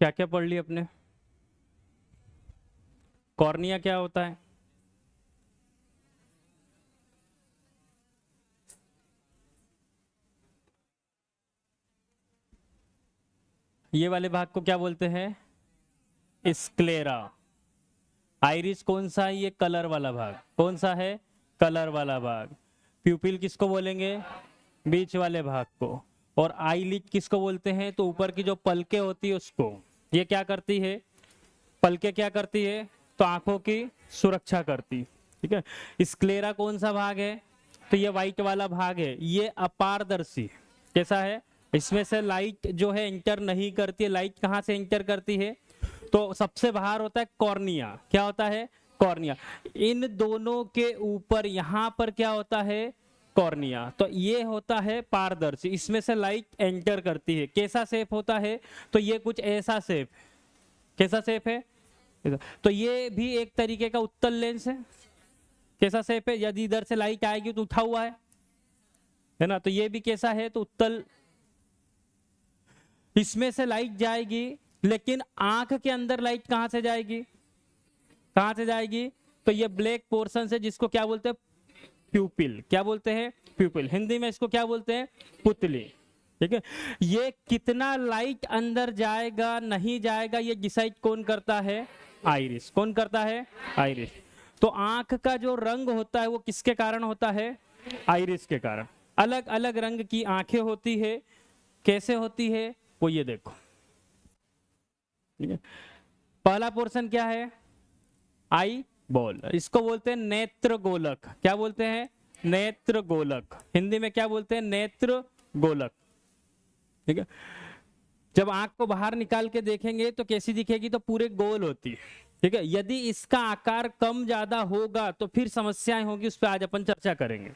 क्या क्या पढ़ लिया अपने? कॉर्निया क्या होता है? ये वाले भाग को क्या बोलते हैं? स्क्लेरा। आइरिस कौन सा है? ये कलर वाला भाग। कौन सा है? कलर वाला भाग। प्यूपिल किसको बोलेंगे? बीच वाले भाग को। और आईलिड किसको बोलते हैं? तो ऊपर की जो पलके होती है उसको। ये क्या करती है? पलके क्या करती है? तो आंखों की सुरक्षा करती। ठीक है। स्क्लेरा कौन सा भाग है? तो ये व्हाइट वाला भाग है। ये अपारदर्शी। कैसा है? इसमें से लाइट जो है एंटर नहीं करती है। लाइट कहाँ से एंटर करती है? तो सबसे बाहर होता है कॉर्निया। क्या होता है? कॉर्निया। इन दोनों के ऊपर यहां पर क्या होता है? कॉर्निया। तो ये होता है पारदर्शी, इसमें से लाइट एंटर करती है। कैसा शेप होता है? तो ये कुछ ऐसा शेप। कैसा शेप है? तो ये भी एक तरीके का उत्तल लेंस है। कैसा शेप है? यदि इधर से लाइट आएगी तो उठा हुआ है ना। तो ये भी कैसा है? तो उत्तल। इसमें से लाइट जाएगी, लेकिन आंख के अंदर लाइट कहां से जाएगी? कहां से जाएगी? तो ये ब्लैक पोर्शन से, जिसको क्या बोलते हैं? प्यूपिल। क्या बोलते हैं? प्यूपिल। हिंदी में इसको क्या बोलते हैं? पुतली। ठीक है। ये कितना लाइट अंदर जाएगा नहीं जाएगा ये डिसाइड कौन करता है? आइरिस। कौन करता है? आइरिस। तो आंख का जो रंग होता है वो किसके कारण होता है? आइरिस के कारण। अलग अलग रंग की आंखें होती है। कैसे होती है? वो ये देखो। ठीक है। पहला पोर्शन क्या है? Eye ball. इसको बोलते हैं नेत्र गोलक। क्या बोलते हैं? नेत्र गोलक। हिंदी में क्या बोलते हैं? नेत्र गोलक। ठीक है। जब आंख को बाहर निकाल के देखेंगे तो कैसी दिखेगी? तो पूरे गोल होती है। ठीक है। यदि इसका आकार कम ज्यादा होगा तो फिर समस्याएं होगी, उस पर आज अपन चर्चा करेंगे।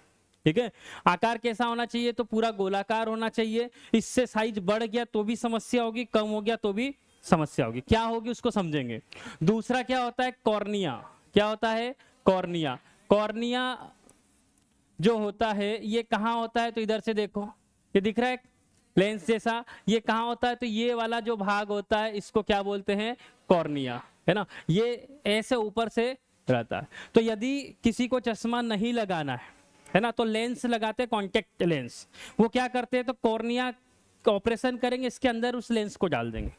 ठीक है। आकार कैसा होना चाहिए? तो पूरा गोलाकार होना चाहिए। इससे साइज बढ़ गया तो भी समस्या होगी, कम हो गया तो भी समस्या होगी। क्या होगी उसको समझेंगे। दूसरा क्या होता है? कॉर्निया। क्या होता है? कॉर्निया। कॉर्निया जो होता है ये कहाँ होता है? तो इधर से देखो, ये दिख रहा है लेंस जैसा। ये कहाँ होता है? तो ये वाला जो भाग होता है इसको क्या बोलते हैं? कॉर्निया। है ना। ये ऐसे ऊपर से रहता है। तो यदि किसी को चश्मा नहीं लगाना है ना, तो लेंस लगाते हैं, कॉन्टेक्ट लेंस। वो क्या करते हैं? तो कॉर्निया का ऑपरेशन करेंगे, इसके अंदर उस लेंस को डाल देंगे।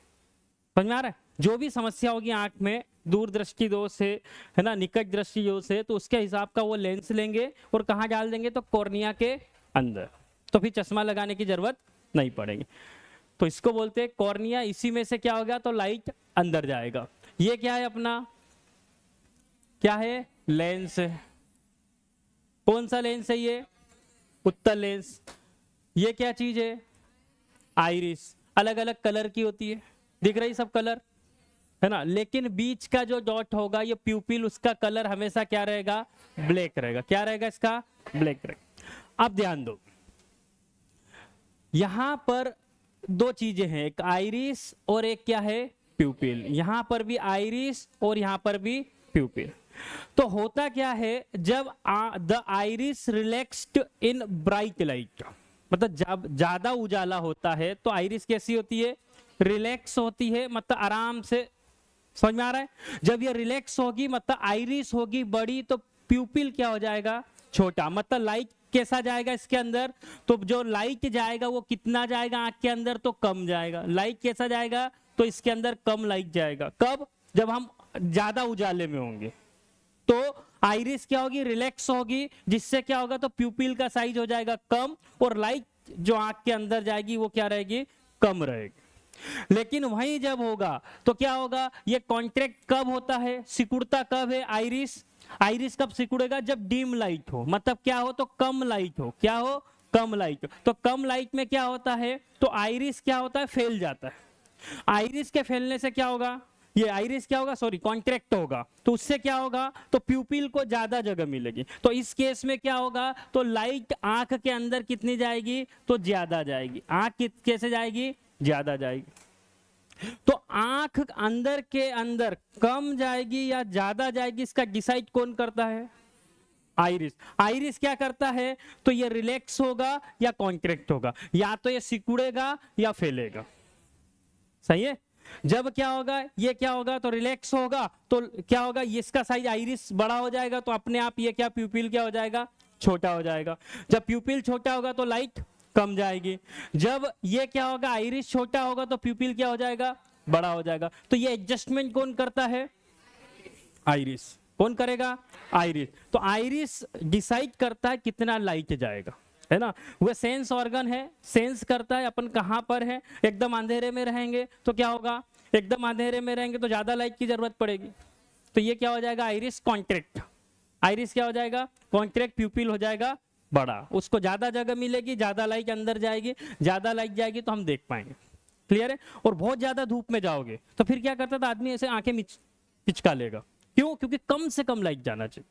समझ में आ रहा है? जो भी समस्या होगी आंख में, दूर दृष्टि दोष है ना, निकट दृष्टि दोष है, तो उसके हिसाब का वो लेंस लेंगे और कहाँ डाल देंगे? तो कॉर्निया के अंदर। तो फिर चश्मा लगाने की जरूरत नहीं पड़ेगी। तो इसको बोलते हैं कॉर्निया। इसी में से क्या होगा? तो लाइट अंदर जाएगा। ये क्या है अपना? क्या है? लेंस है। कौन सा लेंस है ये? उत्तल लेंस। ये क्या चीज है? आइरिस। अलग अलग कलर की होती है, दिख रही सब कलर, है ना। लेकिन बीच का जो डॉट होगा ये प्यूपिल, उसका कलर हमेशा क्या रहेगा? ब्लैक रहेगा। क्या रहेगा इसका? ब्लैक रहेगा। अब ध्यान दो, यहां पर दो चीजें हैं, एक आइरिस और एक क्या है? प्यूपिल। यहां पर भी आइरिस और यहां पर भी प्यूपिल। तो होता क्या है? जब the iris relaxed in bright light, मतलब जब ज्यादा उजाला होता है तो आइरिस कैसी होती है? रिलैक्स होती है, मतलब आराम से। समझ में आ रहा है? जब ये रिलैक्स होगी मतलब आइरिस होगी बड़ी, तो प्यूपिल क्या हो जाएगा? छोटा। मतलब लाइट कैसा जाएगा इसके अंदर? तो जो लाइट जाएगा वो कितना जाएगा आंख के अंदर? तो कम जाएगा। लाइट कैसा जाएगा? तो इसके अंदर कम लाइट जाएगा। कब? जब हम ज्यादा उजाले में होंगे। तो आइरिस क्या होगी? रिलैक्स होगी, जिससे क्या होगा? तो प्यूपिल का साइज हो जाएगा कम, और लाइट जो आंख के अंदर जाएगी वो क्या रहेगी? कम रहेगी। लेकिन वहीं जब होगा तो क्या होगा? ये कॉन्ट्रैक्ट कब होता है? सिकुड़ता कब है आइरिस? आइरिस कब सिकुड़ेगा? जब डिम लाइट हो, मतलब क्या हो? तो कम लाइट हो। क्या हो? कम लाइट हो। तो कम लाइट में क्या होता है? तो आइरिस क्या होता है? फैल जाता है। आइरिस के फैलने से क्या होगा? ये आइरिस क्या होगा? सॉरी, कॉन्ट्रैक्ट होगा। तो उससे क्या होगा? तो प्यूपिल को ज्यादा जगह मिलेगी। तो इस केस में क्या होगा? तो लाइट आंख के अंदर कितनी जाएगी? तो ज्यादा जाएगी। आंख कैसे जाएगी? ज्यादा जाएगी। तो आंख अंदर के अंदर कम जाएगी या ज्यादा जाएगी, इसका डिसाइड कौन करता है? आइरिस। आइरिस क्या करता है? तो ये रिलैक्स होगा या कॉन्ट्रैक्ट होगा, या तो ये सिकुड़ेगा या फैलेगा। सही है। जब क्या होगा, ये क्या होगा, तो रिलैक्स होगा, तो क्या होगा, ये इसका साइज आइरिस बड़ा हो जाएगा, तो अपने आप ये क्या प्यूपिल क्या हो जाएगा, छोटा हो जाएगा। जब प्यूपिल छोटा होगा तो लाइट कम जाएगी। जब ये क्या होगा, आइरिस छोटा होगा तो प्यूपिल क्या हो जाएगा, बड़ा हो जाएगा। तो ये एडजस्टमेंट कौन करता है, आइरिस। कौन करेगा, आइरिस। तो आइरिस डिसाइड करता है कितना लाइट जाएगा, है ना। वह सेंस ऑर्गन है, सेंस करता है अपन कहाँ पर है। एकदम अंधेरे में रहेंगे तो क्या होगा, एकदम अंधेरे में रहेंगे तो ज्यादा लाइट की जरूरत पड़ेगी, तो ये क्या हो जाएगा, आइरिस कॉन्ट्रैक्ट। आइरिस क्या हो जाएगा, कॉन्ट्रैक्ट, प्यूपिल हो जाएगा बड़ा। उसको ज्यादा जगह मिलेगी, ज्यादा लाइट अंदर जाएगी, ज्यादा लाइट जाएगी तो हम देख पाएंगे। क्लियर है। और बहुत ज्यादा धूप में जाओगे तो फिर क्या करता था आदमी, ऐसे आंखें पिचका लेगा। क्यों, क्योंकि कम से कम लाइट जाना चाहिए।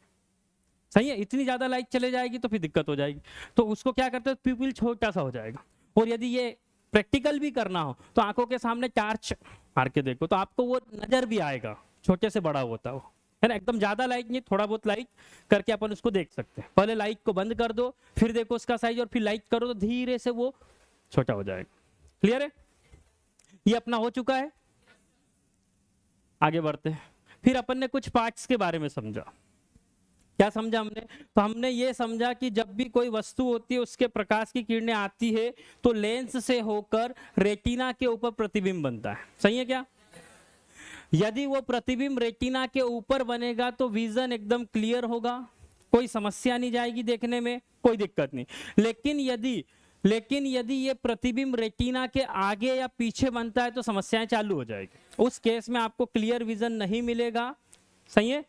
सही है, इतनी ज्यादा लाइट चले जाएगी तो फिर दिक्कत हो जाएगी। तो उसको क्या करते हैं, प्यूपिल छोटा सा हो जाएगा। और यदि ये प्रैक्टिकल भी करना हो तो आंखों के सामने टार्च मार के देखो तो आपको वो नजर भी आएगा, छोटे से बड़ा होता है वो, है ना। एकदम ज्यादा लाइट नहीं, थोड़ा बहुत लाइट करके अपन उसको देख सकते हैं। पहले लाइट को बंद कर दो, फिर देखो उसका साइज, और फिर लाइट करो तो धीरे से वो छोटा हो जाएगा। क्लियर है। ये अपना हो चुका है। आगे बढ़ते हैं। फिर अपन ने कुछ पार्ट्स के बारे में समझा। क्या समझा हमने, तो हमने ये समझा कि जब भी कोई वस्तु होती है उसके प्रकाश की किरणें आती है तो लेंस से होकर रेटिना के ऊपर प्रतिबिंब बनता है। सही है क्या। यदि वो प्रतिबिंब रेटिना के ऊपर बनेगा तो विजन एकदम क्लियर होगा, कोई समस्या नहीं जाएगी, देखने में कोई दिक्कत नहीं। लेकिन यदि ये प्रतिबिंब रेटिना के आगे या पीछे बनता है तो समस्याएं चालू हो जाएगी। उस केस में आपको क्लियर विजन नहीं मिलेगा। सही है।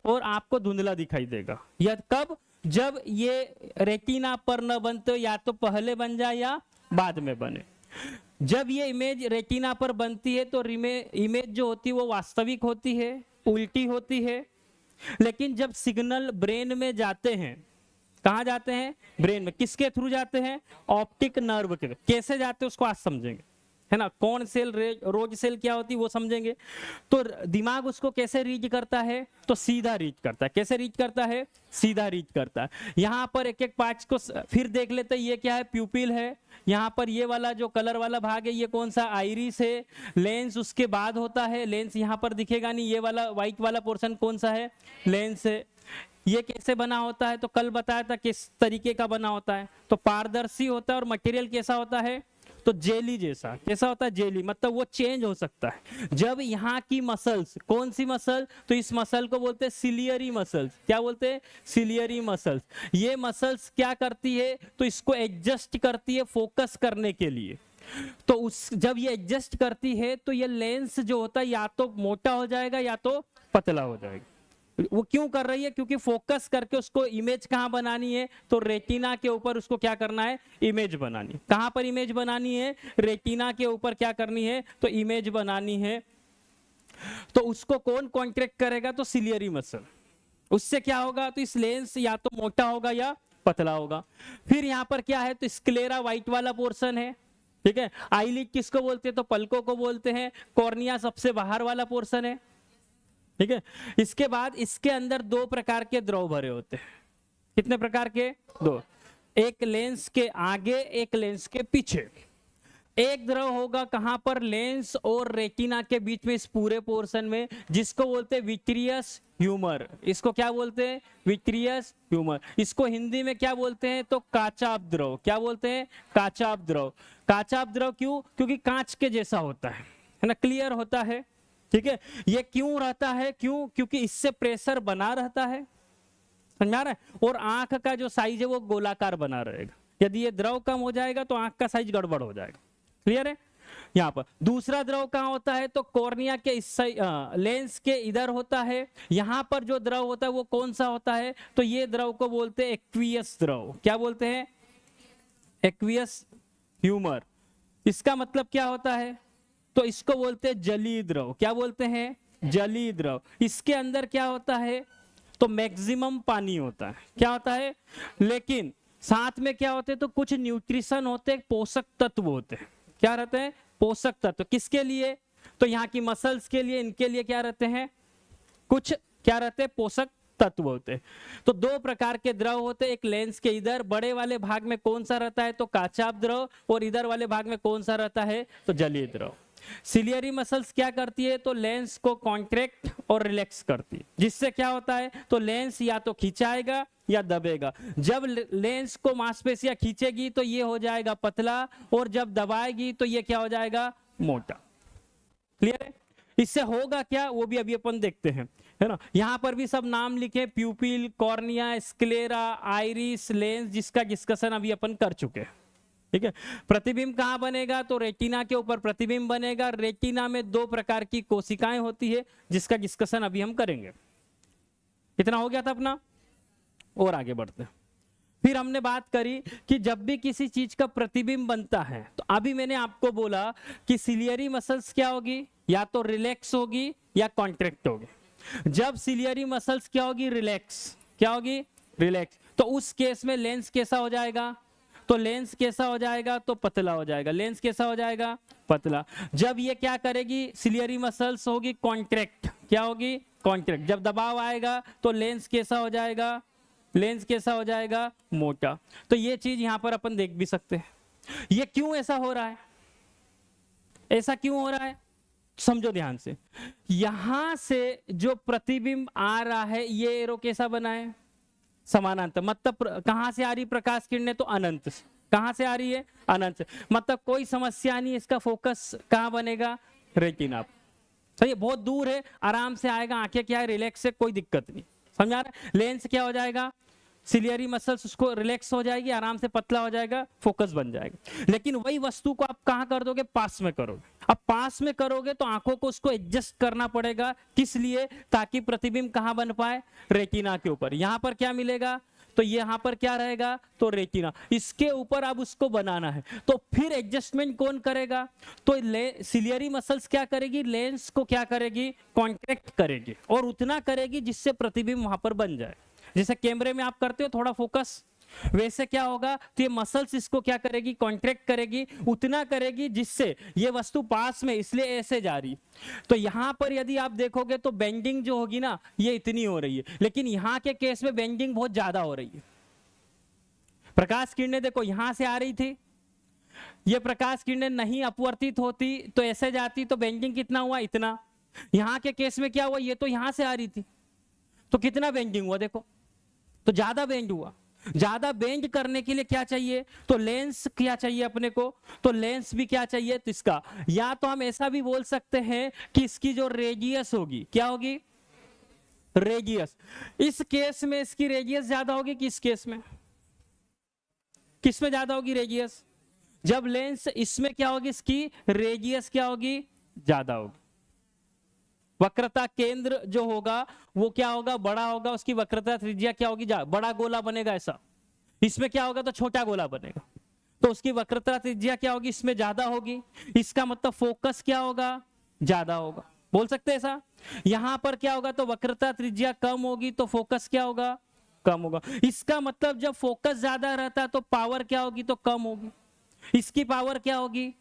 और आपको धुंधला दिखाई देगा। या कब, जब ये रेटिना पर न बनते, या तो पहले बन जाए या बाद में बने। जब ये इमेज रेटिना पर बनती है तो इमेज जो होती है वो वास्तविक होती है, उल्टी होती है। लेकिन जब सिग्नल ब्रेन में जाते हैं, कहाँ जाते हैं, ब्रेन में, किसके थ्रू जाते हैं, ऑप्टिक नर्व के। कैसे जाते हैं उसको आज समझेंगे, है ना। कौन सेल, रोज सेल क्या होती है वो समझेंगे। तो दिमाग उसको कैसे रीड करता है, तो सीधा रीड करता है। कैसे रीड करता है, सीधा रीड करता है। यहाँ पर एक एक पार्ट्स को फिर देख लेते हैं। ये क्या है, प्यूपिल है। यहाँ पर ये वाला जो कलर वाला भाग है ये कौन सा, आइरिस है। लेंस उसके बाद होता है, लेंस यहाँ पर दिखेगा नहीं। ये वाला व्हाइट वाला पोर्शन कौन सा है, लेंस है। ये कैसे बना होता है, तो कल बताया था किस तरीके का बना होता है। तो पारदर्शी होता है और मटेरियल कैसा होता है, तो जेली जैसा। कैसा होता है, जेली, मतलब वो चेंज हो सकता है। जब यहाँ की मसल्स, कौन सी मसल, तो इस मसल को बोलते हैं सिलियरी मसल्स। क्या बोलते हैं, सिलियरी मसल्स। ये मसल्स क्या करती है, तो इसको एडजस्ट करती है फोकस करने के लिए। तो जब ये एडजस्ट करती है तो ये लेंस जो होता है या तो मोटा हो जाएगा या तो पतला हो जाएगा। वो क्यों कर रही है, क्योंकि फोकस करके उसको इमेज कहाँ बनानी है, तो रेटिना के ऊपर उसको क्या करना है, इमेज बनानी है। कहाँ पर इमेज बनानी है, रेटिना के ऊपर क्या करनी है, तो इमेज बनानी है। तो उसको कौन कॉन्ट्रैक्ट करेगा, तो सिलियरी मसल। उससे क्या होगा, तो इस लेंस या तो मोटा होगा या पतला होगा। फिर यहाँ पर क्या है, तो स्क्लेरा व्हाइट वाला पोर्शन है। ठीक है। आईलिड किसको बोलते हैं, तो पलकों को बोलते हैं। कॉर्निया सबसे बाहर वाला पोर्शन है। ठीक है। इसके बाद इसके अंदर दो प्रकार के द्रव भरे होते हैं। कितने प्रकार के, दो। एक लेंस के आगे, एक लेंस के पीछे। एक द्रव होगा कहां पर, लेंस और रेटिना के बीच में, इस पूरे पोर्शन में, जिसको बोलते हैं विट्रियस ह्यूमर। इसको क्या बोलते हैं, विट्रियस ह्यूमर। इसको हिंदी में क्या बोलते हैं, तो काचाभ द्रव। क्या बोलते हैं, काचाभ द्रव। काचाभ द्रव क्यों, क्योंकि कांच के जैसा होता है ना, क्लियर होता है। ठीक है। ये क्यों रहता है, क्यों, क्योंकि इससे प्रेशर बना रहता है, समझा रहा है। और आंख का जो साइज है वो गोलाकार बना रहेगा। यदि ये द्रव कम हो जाएगा तो आंख का साइज गड़बड़ हो जाएगा। क्लियर है। यहाँ पर दूसरा द्रव कहाँ होता है, तो कॉर्निया के इस लेंस के इधर होता है। यहाँ पर जो द्रव होता है वो कौन सा होता है, तो ये द्रव को बोलते हैं एक्वियस द्रव। क्या बोलते हैं, एक्वियस ह्यूमर। इसका मतलब क्या होता है, तो इसको बोलते हैं जलीय द्रव। क्या बोलते हैं, जलीय द्रव। इसके अंदर क्या होता है, तो मैक्सिमम पानी होता है। क्या होता है, लेकिन साथ में क्या होते हैं, तो कुछ न्यूट्रिशन होते हैं, पोषक तत्व होते हैं। क्या रहते हैं, पोषक तत्व। किसके लिए, तो यहाँ की मसल्स के लिए, इनके लिए क्या रहते हैं, कुछ क्या रहते हैं, पोषक तत्व होते हैं। तो दो प्रकार के द्रव होते हैं, एक लेंस के इधर बड़े वाले भाग में कौन सा रहता है तो काचाप द्रव, और इधर वाले भाग में कौन सा रहता है तो जलीय द्रव। सिलियरी मसल्स क्या करती है तो लेंस को कॉन्ट्रैक्ट और रिलैक्स करती है, जिससे क्या होता है तो लेंस या तो खिंचाएगा या दबेगा। जब लेंस को मांसपेशियां खींचेगी तो ये हो जाएगा पतला, और जब दबाएगी तो ये क्या हो जाएगा मोटा। क्लियर है? इससे होगा क्या वो भी अभी अपन देखते हैं, है ना। यहाँ पर भी सब नाम लिखे, प्यूपिल, कॉर्निया, स्क्लेरा, आइरिस, लेंस, जिसका डिस्कशन अभी अपन कर चुके हैं। ठीक है, प्रतिबिंब कहाँ बनेगा तो रेटिना के ऊपर प्रतिबिंब बनेगा। रेटिना में दो प्रकार की कोशिकाएं होती है, जिसका डिस्कशन अभी हम करेंगे। इतना हो गया था अपना, और आगे बढ़ते हैं। फिर हमने बात करी कि जब भी किसी चीज का प्रतिबिंब बनता है, तो अभी मैंने आपको बोला कि सिलियरी मसल्स क्या होगी, या तो रिलैक्स होगी या कॉन्ट्रैक्ट होगी। जब सिलियरी मसल्स क्या होगी रिलैक्स, क्या होगी रिलैक्स, तो उस केस में लेंस कैसा हो जाएगा तो लेंस कैसा हो जाएगा तो पतला हो जाएगा। लेंस कैसा हो जाएगा पतला। जब ये क्या करेगी सिलियरी मसल्स होगी कॉन्ट्रैक्ट, क्या होगी कॉन्ट्रैक्ट। जब दबाव आएगा तो लेंस कैसा हो जाएगा, लेंस कैसा हो जाएगा मोटा। तो ये चीज यहां पर अपन देख भी सकते हैं। ये क्यों ऐसा हो रहा है, ऐसा क्यों हो रहा है समझो ध्यान से। यहां से जो प्रतिबिंब आ रहा है ये एरो कैसा बना है समानांतर, मतलब कहां से आ रही प्रकाश किरणें तो अनंत से। कहां से आ रही है अनंत से, मतलब कोई समस्या नहीं। इसका फोकस कहां बनेगा रेटिना। सही है, बहुत दूर है, आराम से आएगा, आंखें क्या है रिलैक्स है, कोई दिक्कत नहीं। समझा रहे? लेंस क्या हो जाएगा सिलियरी मसल्स उसको रिलैक्स हो जाएगी, आराम से पतला हो जाएगा, फोकस बन जाएगा। लेकिन वही वस्तु को आप कहां कर दोगे पास में करोगे। अब पास में करोगे तो आंखों को उसको एडजस्ट करना पड़ेगा, किस लिए ताकि प्रतिबिंब कहां बन पाए रेटिना के ऊपर। यहां पर क्या मिलेगा तो यहाँ पर क्या रहेगा तो रेटिना, इसके ऊपर अब उसको बनाना है। तो फिर एडजस्टमेंट कौन करेगा तो सिलियरी मसल्स क्या करेगी लेंस को क्या करेगी कॉन्ट्रैक्ट करेगी, और उतना करेगी जिससे प्रतिबिंब वहां पर बन जाए। जैसे कैमरे में आप करते हो थोड़ा फोकस, वैसे क्या होगा तो ये मसल्स इसको क्या करेगी कॉन्ट्रैक्ट करेगी, उतना करेगी जिससे ये वस्तु पास में, इसलिए ऐसे जा रही। तो यहां पर यदि आप देखोगे तो बेंडिंग जो होगी ना ये इतनी हो रही है, लेकिन यहां के केस में बेंडिंग बहुत ज्यादा हो रही है। प्रकाश किरणें देखो यहां से आ रही थी, ये प्रकाश किरणें नहीं अपवर्तित होती तो ऐसे जाती तो बेंडिंग कितना हुआ इतना। यहां के केस में क्या हुआ ये तो यहां से आ रही थी तो कितना बेंडिंग हुआ देखो, तो ज्यादा बेंड हुआ। ज्यादा बेंड करने के लिए क्या चाहिए तो लेंस क्या चाहिए अपने को, तो लेंस भी क्या चाहिए तो इसका, या तो हम ऐसा भी बोल सकते हैं कि इसकी जो रेडियस होगी क्या होगी रेडियस। इस केस में इसकी रेडियस ज्यादा होगी कि इस केस में, किस में ज्यादा होगी रेडियस, जब लेंस इसमें क्या होगी इसकी रेडियस क्या होगी ज्यादा होगी। वक्रता केंद्र जो होगा वो क्या होगा बड़ा होगा, उसकी वक्रता त्रिज्या क्या होगी बड़ा गोला बनेगा ऐसा, इसमें क्या होगा तो छोटा गोला बनेगा, तो उसकी वक्रता त्रिज्या क्या होगी इसमें ज्यादा होगी। इसका मतलब फोकस क्या होगा ज्यादा होगा, बोल सकते हैं ऐसा। यहां पर क्या होगा तो वक्रता त्रिज्या कम होगी तो फोकस क्या होगा कम होगा। इसका मतलब जब फोकस ज्यादा रहता है तो पावर क्या होगी तो कम होगी, इसकी पावर क्या होगी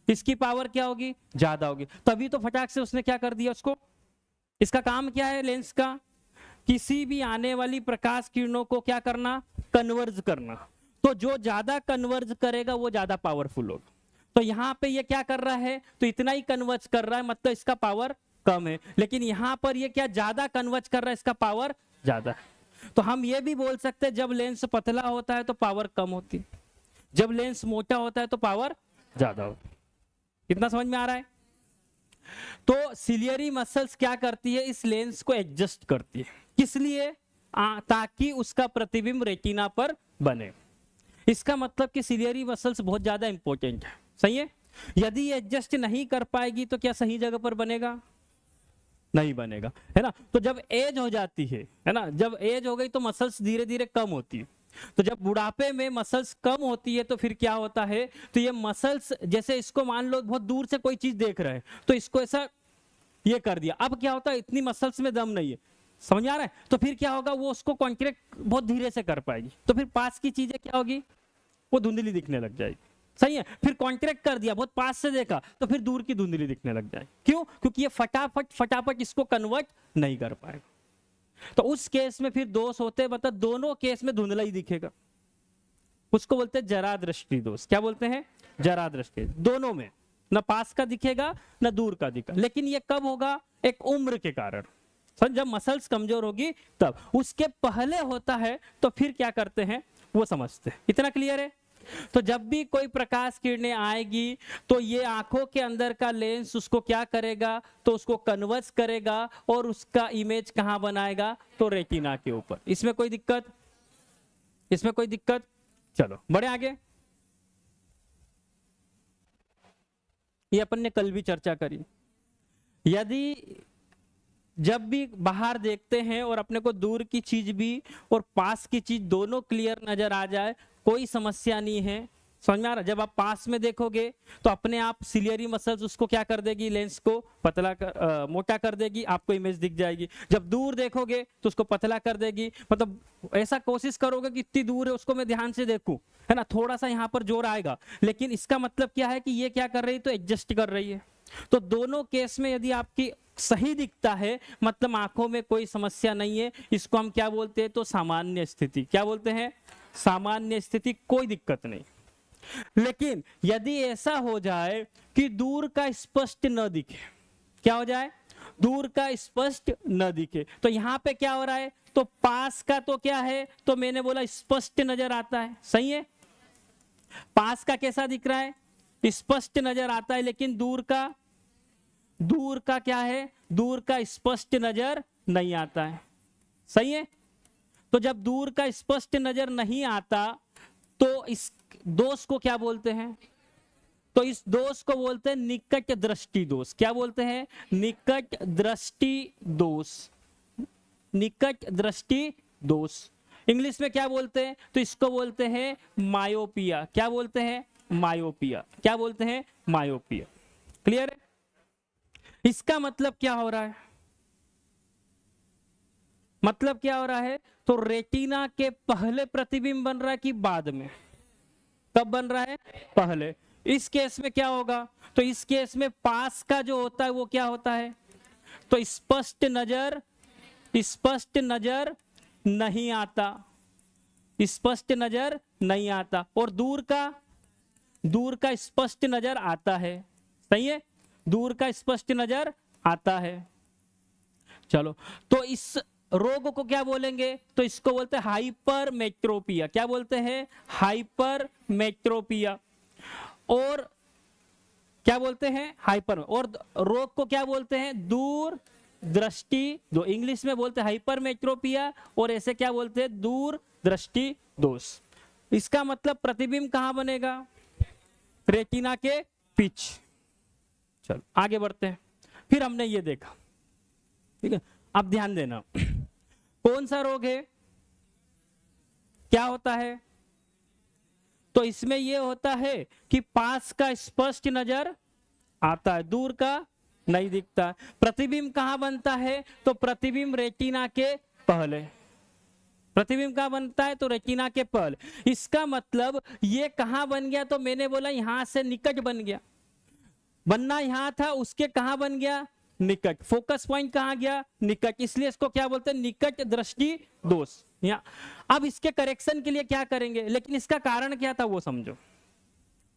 इसकी पावर क्या होगी ज्यादा होगी। तभी तो फटाक से उसने क्या कर दिया उसको, इसका काम क्या है लेंस का किसी भी आने वाली प्रकाश किरणों को क्या करना कन्वर्ज करना। तो जो ज्यादा कन्वर्ज करेगा वो ज्यादा पावरफुल होगा। तो यहां पे ये क्या कर रहा है तो इतना ही कन्वर्ज कर रहा है, मतलब इसका पावर कम है। लेकिन यहां पर ये क्या ज्यादा कन्वर्ज कर रहा है, इसका पावर ज्यादा है। तो हम ये भी बोल सकते हैं जब लेंस पतला होता है तो पावर कम होती है, जब लेंस मोटा होता है तो पावर ज्यादा होती है। कितना समझ में आ रहा है। तो सिलियरी मसल्स क्या करती है इस लेंस को एडजस्ट करती है, किस लिए ताकि उसका प्रतिबिंब रेटिना पर बने। इसका मतलब कि सिलियरी मसल्स बहुत ज्यादा इंपॉर्टेंट है, सही है। यदि ये एडजस्ट नहीं कर पाएगी तो क्या सही जगह पर बनेगा नहीं बनेगा, है ना। तो जब एज हो जाती है ना, जब एज हो गई तो मसल्स धीरे धीरे कम होती है। तो जब बुढ़ापे में मसल्स कम होती है तो फिर क्या होता है तो ये मसल्स जैसे इसको मान लो बहुत दूर से कोई चीज देख रहे हैं तो इसको ऐसा ये कर दिया, अब क्या होता है इतनी मसल्स में दम नहीं है, समझ आ रहा है। तो फिर क्या होगा वो उसको कॉन्ट्रैक्ट बहुत धीरे से कर पाएगी, तो फिर पास की चीजें क्या होगी वो धुंधली दिखने लग जाएगी, सही है। फिर कॉन्ट्रैक्ट कर दिया बहुत पास से देखा तो फिर दूर की धुंधली दिखने लग जाएगी। क्यों, क्योंकि ये फटाफट इसको कन्वर्ट नहीं कर पाएगा। तो उस केस में फिर दोष होते हैं, मतलब दोनों केस में धुंधला ही दिखेगा, उसको बोलते हैं जरा दृष्टि दोष। क्या बोलते हैं? जरा दृष्टि। दोनों में न पास का दिखेगा न दूर का दिखेगा। लेकिन ये कब होगा? एक उम्र के कारण, जब मसल्स कमजोर होगी तब। उसके पहले होता है तो फिर क्या करते हैं वो समझते हैं। इतना क्लियर है? तो जब भी कोई प्रकाश किरणें आएगी तो ये आंखों के अंदर का लेंस उसको क्या करेगा? तो उसको कन्वर्ज करेगा और उसका इमेज कहां बनाएगा? तो रेटिना के ऊपर। इसमें कोई दिक्कत? इसमें कोई दिक्कत? चलो बढ़े आगे। ये अपन ने कल भी चर्चा करी। यदि जब भी बाहर देखते हैं और अपने को दूर की चीज भी और पास की चीज दोनों क्लियर नजर आ जाए, कोई समस्या नहीं है। समझ में आ रहा? जब आप पास में देखोगे तो अपने आप सिलियरी मसल्स उसको क्या कर देगी? लेंस को पतला मोटा कर देगी, आपको इमेज दिख जाएगी। जब दूर देखोगे तो उसको पतला कर देगी। मतलब ऐसा कोशिश करोगे कि इतनी दूर है उसको मैं ध्यान से देखूं, है ना, थोड़ा सा यहाँ पर जोर आएगा, लेकिन इसका मतलब क्या है कि ये क्या कर रही है? तो एडजस्ट कर रही है। तो दोनों केस में यदि आपकी सही दिखता है मतलब आंखों में कोई समस्या नहीं है। इसको हम क्या बोलते हैं? तो सामान्य स्थिति। क्या बोलते हैं? सामान्य स्थिति, कोई दिक्कत नहीं। लेकिन यदि ऐसा हो जाए कि दूर का स्पष्ट न दिखे, क्या हो जाए? दूर का स्पष्ट न दिखे, तो यहां पे क्या हो रहा है? तो पास का तो क्या है? तो मैंने बोला स्पष्ट नजर आता है। सही है? पास का कैसा दिख रहा है? स्पष्ट नजर आता है। लेकिन दूर का क्या है? दूर का स्पष्ट नजर नहीं आता है। सही है? तो जब दूर का स्पष्ट नजर नहीं आता तो इस दोष को क्या बोलते हैं? तो इस दोष को बोलते हैं निकट दृष्टि दोष। क्या बोलते हैं? निकट दृष्टि दोष। निकट दृष्टि दोष इंग्लिश में क्या बोलते हैं? तो इसको बोलते हैं मायोपिया। क्या बोलते हैं? मायोपिया। क्या बोलते हैं? मायोपिया। क्लियर है? इसका मतलब क्या हो रहा है? मतलब क्या हो रहा है? तो रेटिना के पहले प्रतिबिंब बन रहा है कि बाद में? कब बन रहा है? पहले। इस केस में क्या होगा? तो इस केस में पास का जो होता है वो क्या होता है? तो स्पष्ट नजर नहीं आता। स्पष्ट नजर नहीं आता। और दूर का स्पष्ट नजर आता है। सही है? दूर का स्पष्ट नजर आता है। चलो, तो इस रोग को क्या बोलेंगे? तो इसको बोलते हैं हाइपरमेट्रोपिया। क्या बोलते हैं? हाइपरमेट्रोपिया। और क्या बोलते हैं? हाइपर। और रोग को क्या बोलते हैं? दूर दृष्टि। जो इंग्लिश में बोलते हैं हाइपरमेट्रोपिया और ऐसे क्या बोलते हैं? दूर दृष्टि दोष। इसका मतलब प्रतिबिंब कहां बनेगा? रेटिना के पिच। चलो आगे बढ़ते हैं। फिर हमने ये देखा, ठीक है, अब ध्यान देना। कौन सा रोग है? क्या होता है? तो इसमें यह होता है कि पास का स्पष्ट नजर आता है, दूर का नहीं दिखता। प्रतिबिंब कहां बनता है? तो प्रतिबिंब रेटिना के पहले। प्रतिबिंब कहां बनता है? तो रेटिना के पहले। इसका मतलब ये कहां बन गया? तो मैंने बोला यहां से निकट बन गया। बनना यहां था, उसके कहां बन गया? निकट। फोकस पॉइंट कहां गया? निकट। इसलिए इसको क्या बोलते हैं? निकट दृष्टि दोष। अब इसके करेक्शन के लिए क्या करेंगे? लेकिन इसका कारण क्या था वो समझो।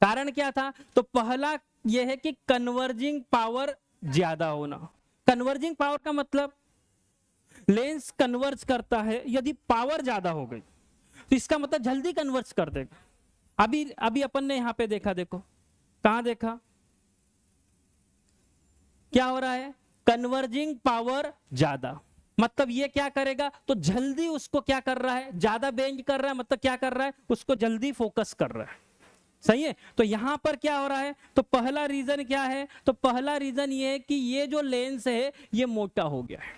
कारण क्या था? तो पहला यह है कि कन्वर्जिंग पावर ज्यादा होना। कन्वर्जिंग पावर का मतलब लेंस कन्वर्ज करता है, यदि पावर ज्यादा हो गई तो इसका मतलब जल्दी कन्वर्ज कर देगा। अभी अपन ने यहां पे देखा, देखो कहां देखा, क्या हो रहा है? कन्वर्जिंग पावर ज्यादा, मतलब ये क्या करेगा? तो जल्दी उसको क्या कर रहा है? ज्यादा बेंड कर रहा है, मतलब क्या कर रहा है? उसको जल्दी फोकस कर रहा है। सही है? तो यहां पर क्या हो रहा है? तो पहला रीजन क्या है? तो पहला रीजन ये है कि ये जो लेंस है ये मोटा हो गया है।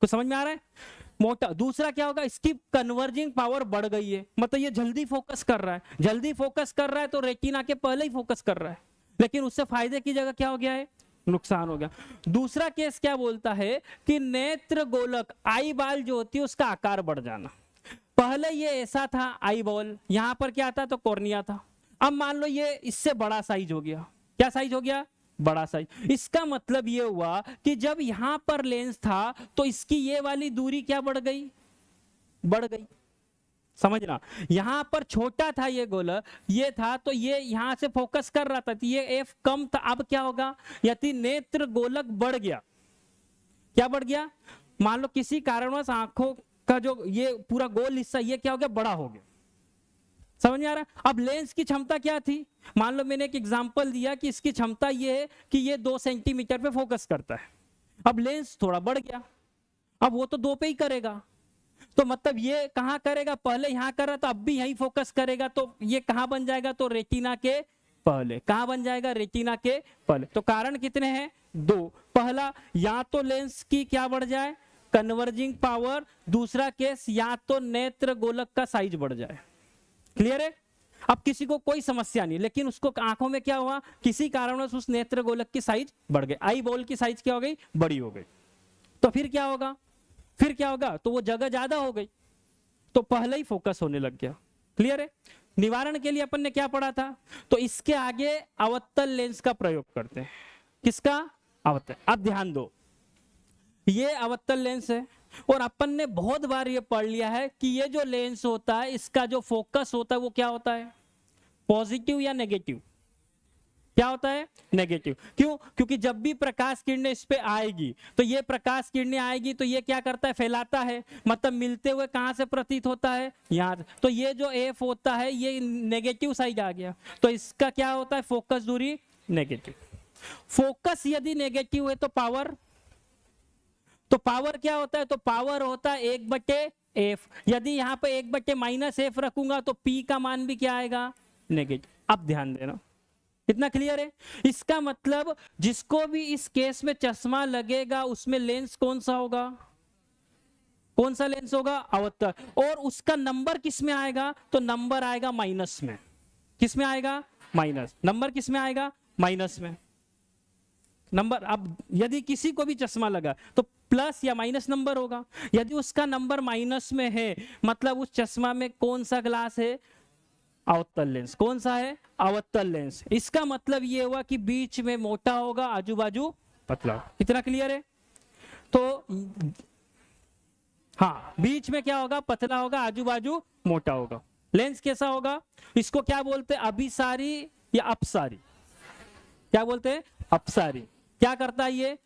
कुछ समझ में आ रहा है? मोटा। दूसरा क्या होगा? इसकी कन्वर्जिंग पावर बढ़ गई है, मतलब ये जल्दी फोकस कर रहा है। जल्दी फोकस कर रहा है तो रेटिना के पहले ही फोकस कर रहा है, लेकिन उससे फायदे की जगह क्या हो गया है? नुकसान हो गया। दूसरा केस क्या बोलता है कि नेत्र गोलक, आई बॉल जो होती है उसका आकार बढ़ जाना। पहले ये ऐसा था आई बॉल, यहां पर क्या था? तो कॉर्निया था। अब मान लो ये इससे बड़ा साइज हो गया। क्या साइज हो गया? बड़ा साइज। इसका मतलब ये हुआ कि जब यहां पर लेंस था तो इसकी ये वाली दूरी क्या बढ़ गई, बढ़ गई। समझना, यहां पर छोटा था ये गोलक, ये था तो ये यहां से फोकस कर रहा था, तो ये एफ कम था। अब क्या होगा, यदि नेत्र गोलक बढ़ गया, क्या बढ़ गया, मान लो किसी कारणवश आंखों का जो ये पूरा गोल हिस्सा ये क्या हो गया, बड़ा हो गया। समझ में आ रहा है। अब लेंस की क्षमता क्या थी, मान लो मैंने एक एग्जांपल दिया कि इसकी क्षमता ये है कि ये 2 सेंटीमीटर पे फोकस करता है। अब लेंस थोड़ा बढ़ गया, अब वो तो 2 पे ही करेगा, तो मतलब ये कहां करेगा, पहले यहां कर रहा था अब भी यहीं फोकस करेगा, तो ये कहां बन जाएगा, तो रेटिना के पहले। कहां बन जाएगा, रेटिना के पहले। तो कारण कितने हैं, 2। पहला, या तो लेंस की क्या बढ़ जाए, कन्वर्जिंग पावर। दूसरा केस, या तो नेत्र गोलक का साइज बढ़ जाए। क्लियर है। अब किसी को कोई समस्या नहीं, लेकिन उसको आंखों में क्या हुआ, किसी कारणवश उस नेत्र गोलक की साइज बढ़ गई, आई बॉल की साइज क्या हो गई, बड़ी हो गई। तो फिर क्या होगा, फिर क्या होगा, तो वो जगह ज्यादा हो गई, तो पहले ही फोकस होने लग गया। क्लियर है। निवारण के लिए अपन ने क्या पढ़ा था, तो इसके आगे अवतल लेंस का प्रयोग करते हैं। किसका, अवतल। अब ध्यान दो, ये अवतल लेंस है और अपन ने बहुत बार ये पढ़ लिया है कि ये जो लेंस होता है इसका जो फोकस होता है वो क्या होता है, पॉजिटिव या नेगेटिव, क्या होता है, नेगेटिव। क्यों, क्योंकि जब भी प्रकाश किरणें इस पे आएगी तो ये प्रकाश किरणें आएगी तो ये क्या करता है, फैलाता है, मतलब मिलते हुए कहां से प्रतीत होता है, यहाँ। तो ये जो एफ होता है ये नेगेटिव साइड आ गया, तो इसका क्या होता है, फोकस दूरी नेगेटिव। फोकस यदि नेगेटिव है तो पावर, तो पावर क्या होता है, तो पावर होता है 1/f। यदि यहाँ पे 1/-f रखूंगा तो P का मान भी क्या आएगा, नेगेटिव। अब ध्यान देना, कितना क्लियर है। इसका मतलब जिसको भी इस केस में चश्मा लगेगा उसमें लेंस कौन सा होगा, कौन सा लेंस होगा, अवतल। और उसका नंबर किस में आएगा, तो नंबर आएगा माइनस में। किस में आएगा, माइनस। नंबर किस में आएगा, माइनस में नंबर। अब यदि किसी को भी चश्मा लगा तो प्लस या माइनस नंबर होगा। यदि उसका नंबर माइनस में है मतलब उस चश्मा में कौन सा ग्लास है, अवतल लेंस। कौन सा है, अवतल लेंस। इसका मतलब ये हुआ कि बीच में मोटा होगा, आजू बाजू पतला। इतना क्लियर है। तो हाँ, बीच में क्या होगा, पतला होगा, आजू बाजू मोटा होगा। लेंस कैसा होगा, इसको क्या बोलते हैं, अभिसारी या अपसारी। क्या बोलते हैं, अपसारी। क्या करता है ये,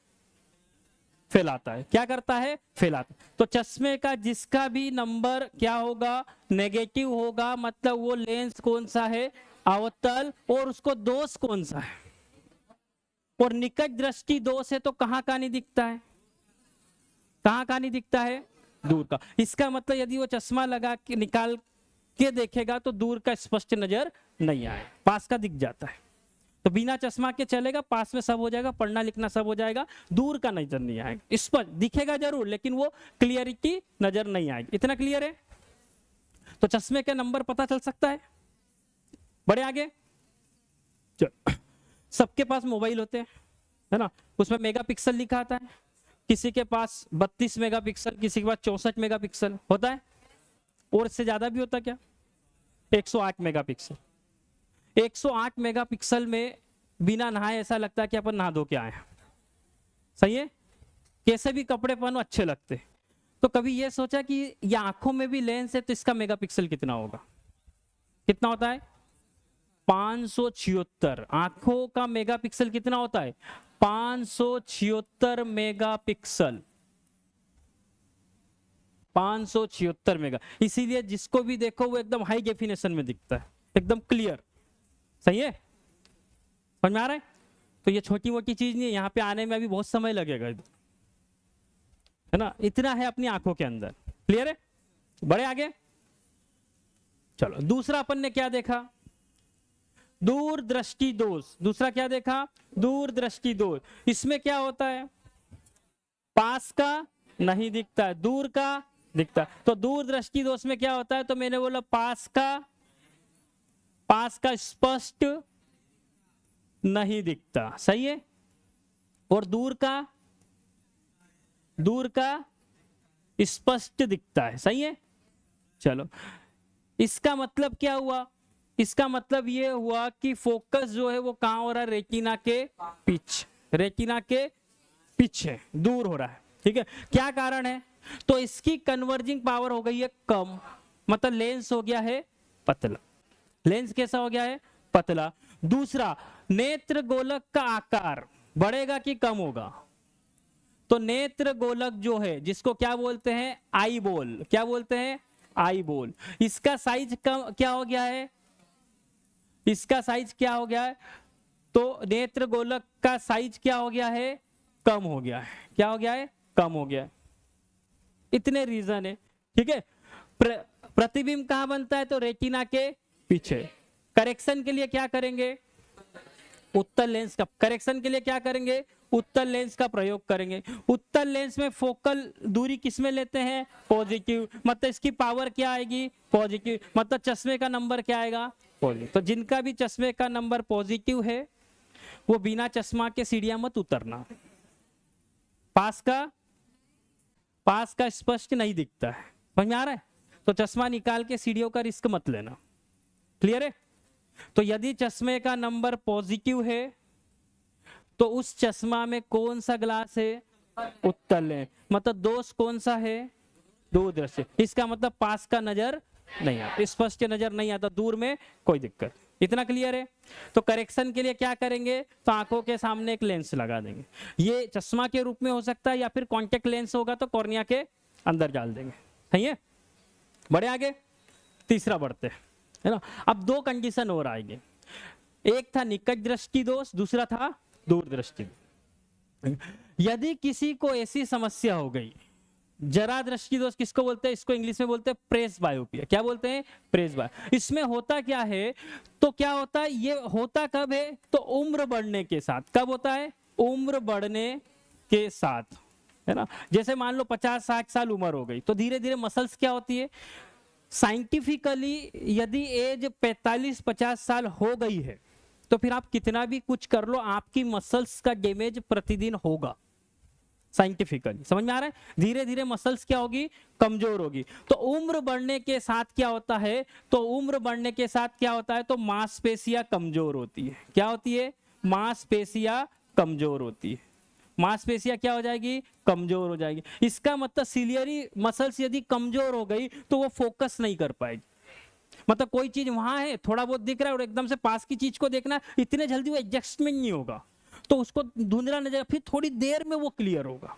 फैलाता है। क्या करता है, फैलाता। तो चश्मे का जिसका भी नंबर क्या होगा, नेगेटिव होगा, मतलब वो लेंस कौन सा है, अवतल। और उसको दोष कौन सा है, और निकट दृष्टि दोष है तो कहां का नहीं दिखता है, कहां का नहीं दिखता है, दूर का। इसका मतलब यदि वो चश्मा लगा के निकाल के देखेगा तो दूर का स्पष्ट नजर नहीं आए, पास का दिख जाता है। तो बिना चश्मा के चलेगा, पास में सब हो जाएगा, पढ़ना लिखना सब हो जाएगा, दूर का नजर नहीं आएगा। स्पष्ट दिखेगा जरूर लेकिन वो क्लियरिटी नजर नहीं आएगी। इतना क्लियर है। तो चश्मे के नंबर पता चल सकता है। बड़े आगे चल, सबके पास मोबाइल होते हैं, है ना, उसमें मेगापिक्सल लिखा आता है। किसी के पास 32 मेगापिक्सल, किसी के पास 64 मेगापिक्सल होता है, और इससे ज्यादा भी होता क्या, 108 मेगापिक्सल। 108 मेगापिक्सल में बिना नहाए ऐसा लगता है कि अपन नहा धो के आए हैं। सही है। कैसे भी कपड़े पहनो अच्छे लगते। तो कभी ये सोचा कि ये आंखों में भी लेंस है तो इसका मेगापिक्सल कितना होगा, कितना होता है, 576। आंखों का मेगापिक्सल कितना होता है, 576 मेगापिक्सल। 576 मेगा। इसीलिए जिसको भी देखो वो एकदम हाई डेफिनेशन में दिखता है, एकदम क्लियर। सही है, समझ में आ रहा है। तो ये छोटी मोटी चीज नहीं है, यहाँ पे आने में अभी बहुत समय लगेगा, है ना। इतना है अपनी आंखों के अंदर। क्लियर है। बड़े आगे चलो। दूसरा अपन ने क्या देखा, दूरदृष्टि दोष। दूसरा क्या देखा, दूरदृष्टि दोष। इसमें क्या होता है, पास का नहीं दिखता है, दूर का दिखता है। तो दूरदृष्टि दोष में क्या होता है, तो मैंने बोला पास का स्पष्ट नहीं दिखता। सही है। और दूर का स्पष्ट दिखता है। सही है। चलो, इसका मतलब क्या हुआ, इसका मतलब ये हुआ कि फोकस जो है वो कहां हो रहा है, रेटिना के रेटिना के पीछे दूर हो रहा है। ठीक है, क्या कारण है? तो इसकी कन्वर्जिंग पावर हो गई है कम, मतलब लेंस हो गया है पतला। लेंस कैसा हो गया है? पतला। दूसरा, नेत्र गोलक का आकार बढ़ेगा कि कम होगा? तो नेत्र गोलक जो है जिसको क्या बोलते हैं, आई बॉल, क्या बोलते हैं, आई बॉल, इसका साइज कम क्या हो गया है, इसका साइज क्या हो गया है? तो नेत्र गोलक का साइज क्या हो गया है, कम हो गया है। क्या हो गया है? कम हो गया है। इतने रीजन है। ठीक है, प्रतिबिंब कहां बनता है? तो रेटिना के पीछे। करेक्शन के लिए क्या करेंगे? उत्तल लेंस का करेक्शन के लिए क्या करेंगे? उत्तल लेंस का प्रयोग करेंगे। उत्तल लेंस में फोकल दूरी किसमें लेते हैं? पॉजिटिव, मतलब इसकी पावर क्या आएगी? पॉजिटिव, मतलब चश्मे का नंबर क्या आएगा? पॉजिटिव। तो जिनका भी चश्मे का नंबर पॉजिटिव है वो बिना चश्मा के सीढ़ियां मत उतरना। पास का स्पष्ट नहीं दिखता है, समझ में आ रहा है? तो चश्मा निकाल के सीढ़ियों का रिस्क मत लेना। क्लियर है? तो यदि चश्मे का नंबर पॉजिटिव है तो उस चश्मा में कौन सा ग्लास है? उत्तल है। मतलब दोष कौन सा है? दूरदृष्टि। इसका मतलब पास का नजर नहीं आता, स्पष्ट नजर नहीं आता, दूर में कोई दिक्कत। इतना क्लियर है? तो करेक्शन के लिए क्या करेंगे? तो आंखों के सामने एक लेंस लगा देंगे। ये चश्मा के रूप में हो सकता है या फिर कॉन्टेक्ट लेंस होगा तो कॉर्निया के अंदर डाल देंगे। सही है? बढ़े आगे, तीसरा बढ़ते है ना। अब दो कंडीशन और आएंगे, एक था निकट दृष्टि दोष, दूसरा था दूरदृष्टि। यदि किसी को ऐसी समस्या हो गई, जरा दृष्टि दोष किसको बोलते हैं? इसको इंग्लिश में बोलते हैं प्रेस बायोपिया। क्या बोलते हैं? Press bio. इसमें होता क्या है? तो क्या होता है, ये होता कब है? तो उम्र बढ़ने के साथ। कब होता है? उम्र बढ़ने के साथ, है ना। जैसे मान लो 50-60 साल उम्र हो गई तो धीरे धीरे मसल्स क्या होती है, साइंटिफिकली यदि एज 45-50 साल हो गई है तो फिर आप कितना भी कुछ कर लो, आपकी मसल्स का डैमेज प्रतिदिन होगा। साइंटिफिकली समझ में आ रहा है? धीरे धीरे मसल्स क्या होगी? कमजोर होगी। तो उम्र बढ़ने के साथ क्या होता है? तो उम्र बढ़ने के साथ क्या होता है? तो मांसपेशियां कमजोर होती है। क्या होती है? मांसपेशियां कमजोर होती है। मांसपेशियां क्या हो जाएगी? कमजोर हो जाएगी। इसका मतलब सिलियरी मसल्स यदि कमजोर हो गई तो वो फोकस नहीं कर पाएगी। मतलब कोई चीज वहां है, थोड़ा बहुत दिख रहा है और एकदम से पास की चीज को देखना, इतने जल्दी वो एडजस्टमेंट नहीं होगा, तो उसको धुंधला नजर, फिर थोड़ी देर में वो क्लियर होगा।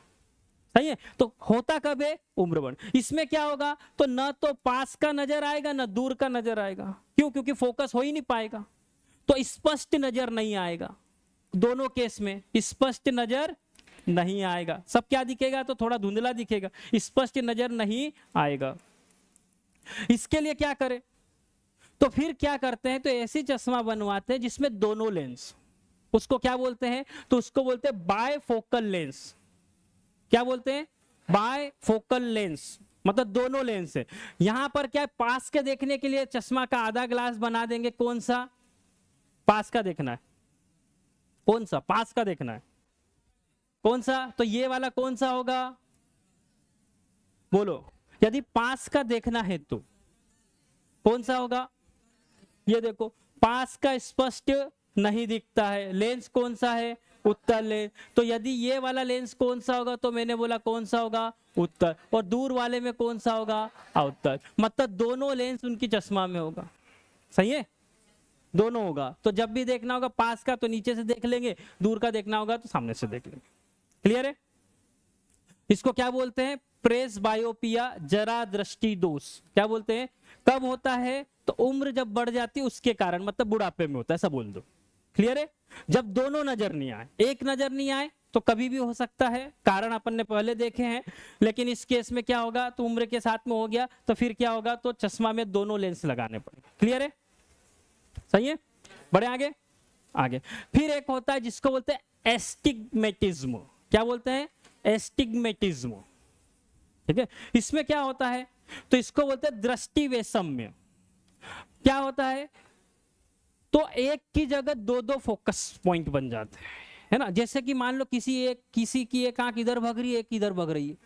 सही है? तो होता कब है? उम्र बढ़। इसमें क्या होगा? तो न तो पास का नजर आएगा न दूर का नजर आएगा। क्यों? क्योंकि फोकस हो ही नहीं पाएगा, तो स्पष्ट नजर नहीं आएगा। दोनों केस में स्पष्ट नजर नहीं आएगा। सब क्या दिखेगा? तो थोड़ा धुंधला दिखेगा, स्पष्ट नजर नहीं आएगा। इसके लिए क्या करें? तो फिर क्या करते हैं? तो ऐसी चश्मा बनवाते हैं जिसमें दोनों लेंस, उसको क्या बोलते हैं? तो उसको बोलते हैं बायफोकल लेंस। क्या बोलते हैं? बायफोकल लेंस, मतलब दोनों लेंस है। यहां पर क्या, पास के देखने के लिए चश्मा का आधा ग्लास बना देंगे। कौन सा? पास का देखना है। कौन सा? पास का देखना है। कौन सा? तो ये वाला कौन सा होगा? बोलो। यदि पास का देखना है तो कौन सा होगा? ये देखो, पास का स्पष्ट नहीं दिखता है, लेंस कौन सा है? उत्तल लेंस। तो यदि ये वाला लेंस कौन सा होगा? तो मैंने बोला कौन सा होगा? उत्तल। और दूर वाले में कौन सा होगा? अवतल। मतलब दोनों लेंस उनकी चश्मा में होगा। सही है? दोनों होगा। तो जब भी देखना होगा पास का तो नीचे से देख लेंगे, दूर का देखना होगा तो सामने से देख लेंगे। क्लियर है? इसको क्या बोलते हैं? प्रेस बायोपिया, जरा दृष्टि दोष। क्या बोलते हैं? कब होता है? तो उम्र जब बढ़ जाती है उसके कारण, मतलब बुढ़ापे में होता है, ऐसा बोल दो। क्लियर है? जब दोनों नजर नहीं आए, एक नजर नहीं आए तो कभी भी हो सकता है, कारण अपन ने पहले देखे हैं। लेकिन इस केस में क्या होगा? तो उम्र के साथ में हो गया तो फिर क्या होगा? तो चश्मा में दोनों लेंस लगाने पड़ेंगे। क्लियर है? सही है? बढ़े आगे। आगे फिर एक होता है जिसको बोलते हैं एस्टिग्मेटिज्म। क्या बोलते हैं? एस्टिग्मेटिज्म। ठीक है? इसमें क्या होता है? तो इसको बोलते हैं दृष्टि वैषम्य। क्या होता है? तो एक की जगह दो दो फोकस पॉइंट बन जाते हैं, है ना। जैसे कि मान लो किसी की एक आंख इधर भग रही है, एक इधर भग रही है।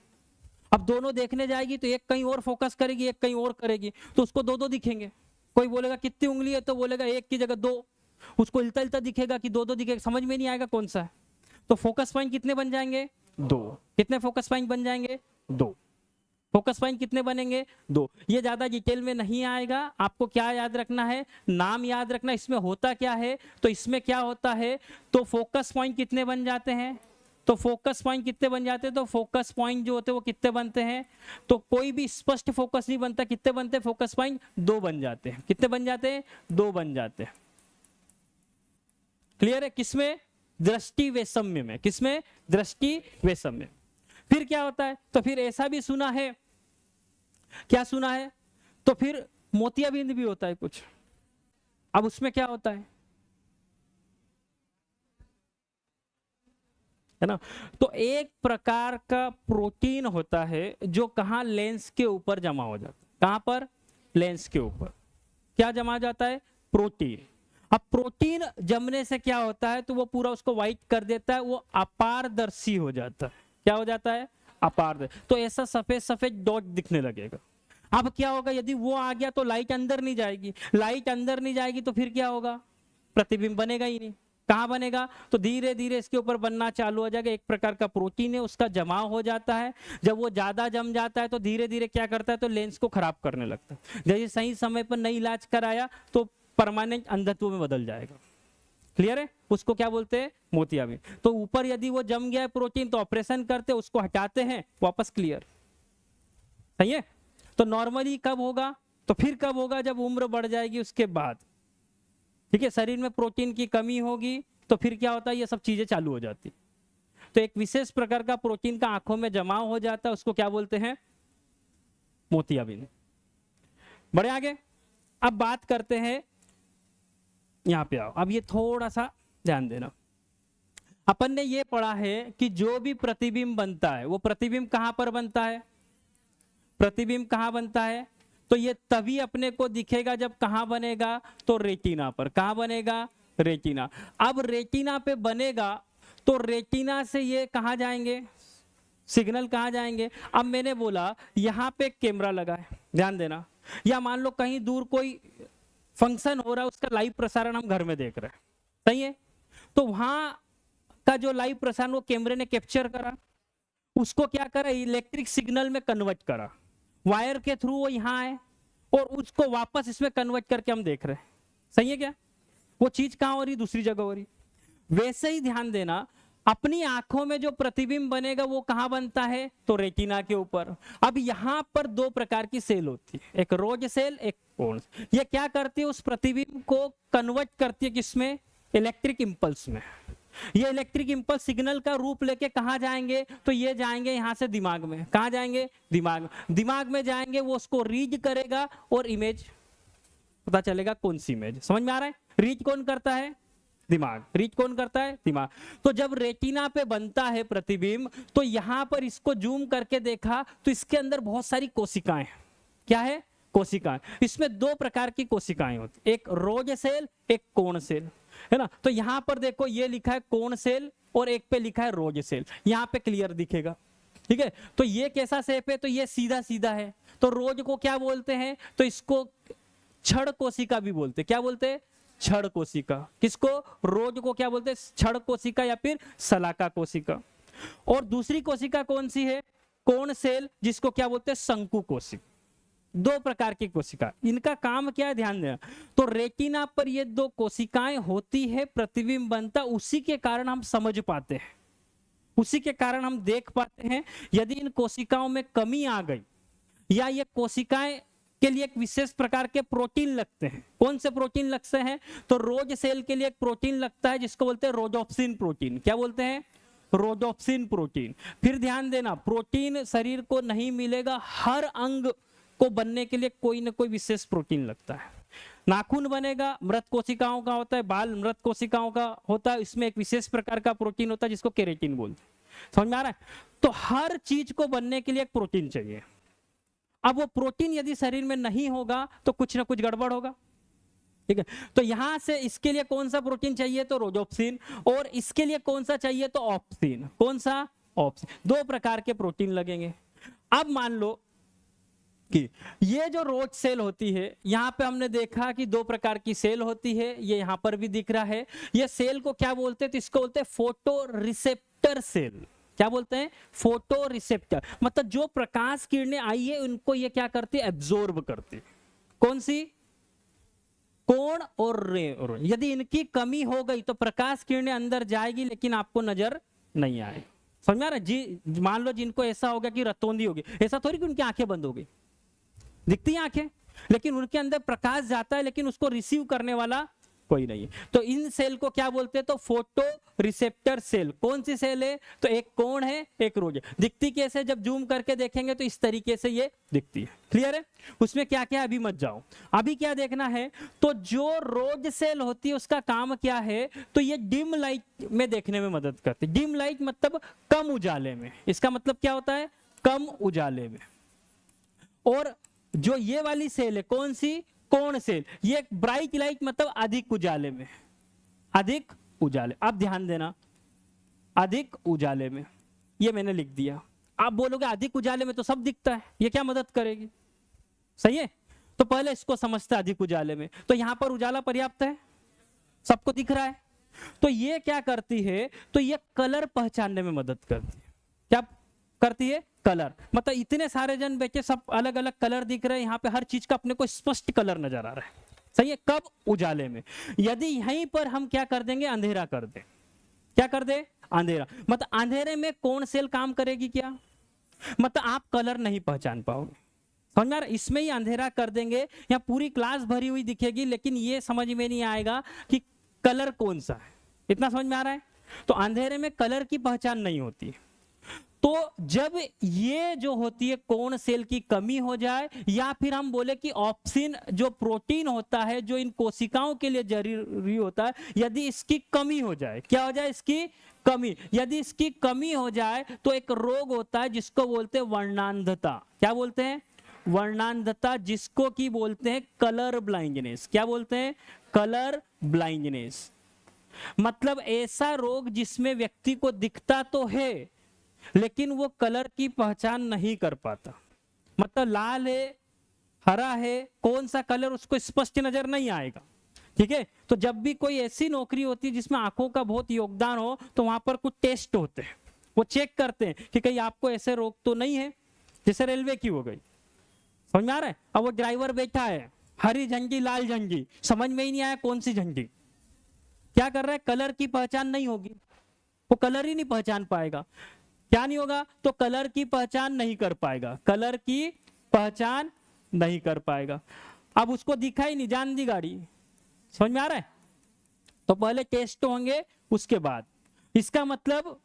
अब दोनों देखने जाएगी तो एक कहीं और फोकस करेगी, एक कहीं और करेगी, तो उसको दो दो दिखेंगे। कोई बोलेगा कितनी उंगली है तो बोलेगा एक की जगह दो, उसको हिलता हिलता दिखेगा कि दो दो दिखेगा, समझ में नहीं आएगा कौन सा है। तो फोकस पॉइंट कितने बन जाएंगे? दो। कितने फोकस पॉइंट बन जाएंगे? दो। फोकस पॉइंट कितने बनेंगे? दो। ये ज्यादा डिटेल में नहीं आएगा, आपको क्या याद रखना है? नाम याद रखना। इसमें होता क्या है, तो इसमें क्या होता है, तो फोकस पॉइंट कितने बन जाते हैं, तो फोकस पॉइंट कितने बन जाते हैं, तो फोकस पॉइंट जो होते हैं वो कितने बनते हैं, तो कोई भी स्पष्ट फोकस नहीं बनता, कितने बनते हैं फोकस पॉइंट? दो बन जाते हैं। कितने बन जाते हैं? दो बन जाते हैं। क्लियर है? किसमें? दृष्टि वैषम्य में। किसमें? दृष्टि वैषम्य। फिर क्या होता है, तो फिर ऐसा भी सुना है, क्या सुना है, तो फिर मोतियाबिंद भी होता है कुछ। अब उसमें क्या होता है ना, तो एक प्रकार का प्रोटीन होता है जो कहाँ? लेंस के ऊपर जमा हो जाता है। कहां पर? लेंस के ऊपर। क्या जमा जाता है? प्रोटीन। अब प्रोटीन जमने से क्या होता है, तो वो पूरा उसको व्हाइट कर देता है, वो अपारदर्शी हो जाता है। क्या हो जाता है? अपारदर्शी। तो ऐसा सफेद सफेद डॉट दिखने लगेगा। अब क्या होगा, यदि वो आ गया तो लाइट अंदर नहीं जाएगी, लाइट अंदर नहीं जाएगी तो फिर क्या होगा? प्रतिबिंब बनेगा ही नहीं। कहाँ बनेगा? तो धीरे धीरे इसके ऊपर बनना चालू हो जाएगा। एक प्रकार का प्रोटीन है, उसका जमाव हो जाता है। जब वो ज्यादा जम जाता है तो धीरे धीरे क्या करता है, तो लेंस को खराब करने लगता है। जैसे सही समय पर नहीं इलाज कराया तो परमानेंट अंधत्व में बदल जाएगा। क्लियर है? उसको क्या बोलते हैं? मोतियाबिंद। तो ऊपर यदि वो जम गया है प्रोटीन तो ऑपरेशन करते, उसको हटाते हैं, वापस क्लियर। सही है? तो नॉर्मली कब होगा, तो फिर कब होगा? जब उम्र बढ़ जाएगी उसके बाद। ठीक है, शरीर में प्रोटीन की कमी होगी तो फिर क्या होता है, ये सब चीजें चालू हो जाती। तो एक विशेष प्रकार का प्रोटीन का आंखों में जमाव हो जाता है, उसको क्या बोलते हैं? मोतियाबिंद। बढ़े आगे। अब बात करते हैं, यहां पे आओ। अब ये थोड़ा सा ध्यान देना। अपन ने ये पढ़ा है कि जो भी प्रतिबिंब बनता है वो प्रतिबिंब कहां पर बनता है? प्रतिबिंब कहां बनता है? तो ये तभी अपने को दिखेगा जब कहां बनेगा, तो रेटिना पर। कहां बनेगा? रेटिना। अब रेटिना पे बनेगा तो रेटिना से ये कहां जाएंगे, सिग्नल कहां जाएंगे? अब मैंने बोला यहां पे कैमरा लगा है, ध्यान देना, या मान लो कहीं दूर कोई फंक्शन हो रहा है, उसका लाइव प्रसारण हम घर में देख रहे हैं, सही है? तो वहां का जो लाइव प्रसारण वो कैमरे ने कैप्चर करा, उसको क्या करा, इलेक्ट्रिक सिग्नल में कन्वर्ट करा, वायर के थ्रू वो यहाँ आए और उसको वापस इसमें कन्वर्ट करके हम देख रहे हैं। सही है क्या? वो चीज कहां हो रही? दूसरी जगह हो रही। वैसे ही ध्यान देना, अपनी आंखों में जो प्रतिबिंब बनेगा वो कहां बनता है, तो रेटिना के ऊपर। अब यहां पर दो प्रकार की सेल होती है, एक रोज सेल, एक कोण। ये क्या करती है, उस प्रतिबिंब को कन्वर्ट करती है किसमें? इलेक्ट्रिक इंपल्स में। ये इलेक्ट्रिक इंपल्स सिग्नल का रूप लेके कहां जाएंगे, तो ये जाएंगे यहां से दिमाग में। कहां जाएंगे? दिमाग। दिमाग में जाएंगे, वो उसको रीड करेगा और इमेज पता चलेगा कौन सी इमेज। समझ में आ रहा है? रीड कौन करता है? दिमाग। रीड कौन करता है? दिमाग। तो जब रेटिना पे बनता है प्रतिबिंब, तो यहां पर इसको जूम करके देखा तो इसके अंदर बहुत सारी कोशिकाएं। क्या है? कोशिकाएं। इसमें दो प्रकार की कोशिकाएं होती, एक रोज सेल, एक कोण सेल, है ना? तो यहां पर देखो ये लिखा है कोण सेल और एक पे लिखा है रोज सेल, यहां पे क्लियर दिखेगा। ठीक है? तो ये कैसा शेप है, तो ये सीधा सीधा है, तो रोज को क्या बोलते हैं, तो इसको क्षण कोशिका भी बोलते हैं। क्या बोलते हैं? क्षण कोशिका। किसको? रोज को क्या बोलते हैं? क्षण कोशिका या फिर शलाका कोशिका। और दूसरी कोशिका कौन सी है? कोण सेल, जिसको क्या बोलते हैं? शंकु कोशिका। दो प्रकार की कोशिका, इनका काम क्या है, ध्यान देना। तो रेटिना पर ये दो कोशिकाएं होती है, प्रतिबिंब बनता, उसी के कारण हम समझ पाते हैं, उसी के कारण हम देख पाते हैं। यदि इन कोशिकाओं में कमी आ गई या ये कोशिकाएं के लिए एक विशेष प्रकार के प्रोटीन लगते हैं। कौन से प्रोटीन लगते हैं? तो रोज सेल के लिए एक प्रोटीन लगता है जिसको बोलते हैं रोडोप्सिन प्रोटीन। क्या बोलते हैं? Rhodopsin protein. फिर ध्यान देना, प्रोटीन शरीर को नहीं मिलेगा, हर अंग को बनने के लिए कोई ना कोई विशेष प्रोटीन लगता है। नाखून बनेगा, मृत कोशिकाओं का होता है, बाल मृत कोशिकाओं का होता है, इसमें एक विशेष प्रकार का प्रोटीन होता है जिसको केराटिन बोलते हैं। समझ में आ रहा है? तो हर चीज को बनने के लिए एक प्रोटीन चाहिए। अब वो प्रोटीन यदि शरीर में नहीं होगा तो कुछ ना कुछ गड़बड़ होगा। ठीक है? तो यहां से इसके लिए कौन सा प्रोटीन चाहिए, तो रोडोप्सिन, और इसके लिए कौन सा चाहिए, तो ऑप्सिन। कौन सा? ऑप्सिन। दो प्रकार के प्रोटीन लगेंगे। अब मान लो कि ये जो रोज सेल होती है, यहाँ पे हमने देखा कि दो प्रकार की सेल होती है, ये यहाँ पर भी दिख रहा है। ये सेल को क्या बोलते हैं? तो इसको बोलते हैं फोटो रिसेप्टर सेल। क्या बोलते हैं? Photo receptor. मतलब जो प्रकाश किरणें आई है उनको ये क्या करती है? एब्जॉर्ब करती है। कौन सी? कोण और रे। यदि इनकी कमी हो गई तो प्रकाश किरणें अंदर जाएगी लेकिन आपको नजर नहीं आएगी। समझ में आ रहा है जी? मान लो जिनको ऐसा हो गया कि रतौंधी होगी, ऐसा थोड़ी कि उनकी आंखें बंद हो गई, दिखती हैं आंखें, लेकिन उनके अंदर प्रकाश जाता है लेकिन उसको रिसीव करने वाला कोई नहीं है। तो इन सेल को क्या बोलते हैं? तो फोटो रिसेप्टर सेल। कौन सी सेल है? तो एक कोण है, एक रोज है। दिखती कैसे? जब जूम करके देखेंगे तो इस तरीके से ये दिखती है। क्लियर है? उसमें क्या क्या, अभी मत जाओ। अभी क्या देखना है? तो जो रोज सेल होती है उसका काम क्या है? तो ये डिम लाइट में देखने में मदद करती है। डिम लाइट मतलब कम उजाले में। इसका मतलब क्या होता है? कम उजाले में। और जो ये वाली सेल है, कौन सी? कोण सेल। ये ब्राइट लाइट मतलब अधिक उजाले में। अधिक उजाले, अब ध्यान देना, अधिक उजाले में, ये मैंने लिख दिया। आप बोलोगे अधिक उजाले में तो सब दिखता है, ये क्या मदद करेगी? सही है, तो पहले इसको समझते हैं। अधिक उजाले में तो यहां पर उजाला पर्याप्त है, सबको दिख रहा है। तो ये क्या करती है? तो ये कलर पहचानने में मदद करती है। क्या करती है? कलर। मतलब इतने सारे जन बैठे, सब अलग अलग कलर दिख रहे हैं, यहाँ पे हर चीज का अपने को स्पष्ट कलर नजर आ रहा है। सही है, कब? उजाले में। यदि यहीं पर हम क्या कर देंगे? अंधेरा कर दें। क्या कर दे? अंधेरा। मतलब अंधेरे में कौन सेल काम करेगी क्या? मतलब आप कलर नहीं पहचान पाओगे। समझ में आ रहा है? इसमें ही अंधेरा कर देंगे, यहाँ पूरी क्लास भरी हुई दिखेगी लेकिन ये समझ में नहीं आएगा कि कलर कौन सा है। इतना समझ में आ रहा है? तो अंधेरे में कलर की पहचान नहीं होती। तो जब ये जो होती है कोण सेल की कमी हो जाए, या फिर हम बोले कि ऑप्सिन जो प्रोटीन होता है जो इन कोशिकाओं के लिए जरूरी होता है, यदि इसकी कमी हो जाए, क्या हो जाए? इसकी कमी। यदि इसकी कमी हो जाए तो एक रोग होता है जिसको बोलते हैं वर्णांधता। क्या बोलते हैं? वर्णांधता, जिसको की बोलते हैं कलर ब्लाइंडनेस। क्या बोलते हैं? Colour blindness. मतलब ऐसा रोग जिसमें व्यक्ति को दिखता तो है लेकिन वो कलर की पहचान नहीं कर पाता। मतलब लाल है, हरा है, कौन सा कलर उसको स्पष्ट नजर नहीं आएगा। ठीक है, तो जब भी कोई ऐसी नौकरी होती है जिसमें आंखों का बहुत योगदान हो तो वहां पर कुछ टेस्ट होते हैं, वो चेक करते हैं कि कहीं आपको ऐसे रोग तो नहीं है। जैसे रेलवे की हो गई, समझ में आ रहा है? अब वो ड्राइवर बैठा है, हरी झंडी लाल झंडी, समझ में ही नहीं आया कौन सी झंडी। क्या कर रहा है? कलर की पहचान नहीं होगी, वो कलर ही नहीं पहचान पाएगा। क्या नहीं होगा? तो कलर की पहचान नहीं कर पाएगा। कलर की पहचान नहीं कर पाएगा। अब उसको दिखा ही नहीं, जान दी गाड़ी। समझ में आ रहा है? तो पहले टेस्ट होंगे, उसके बाद। इसका मतलब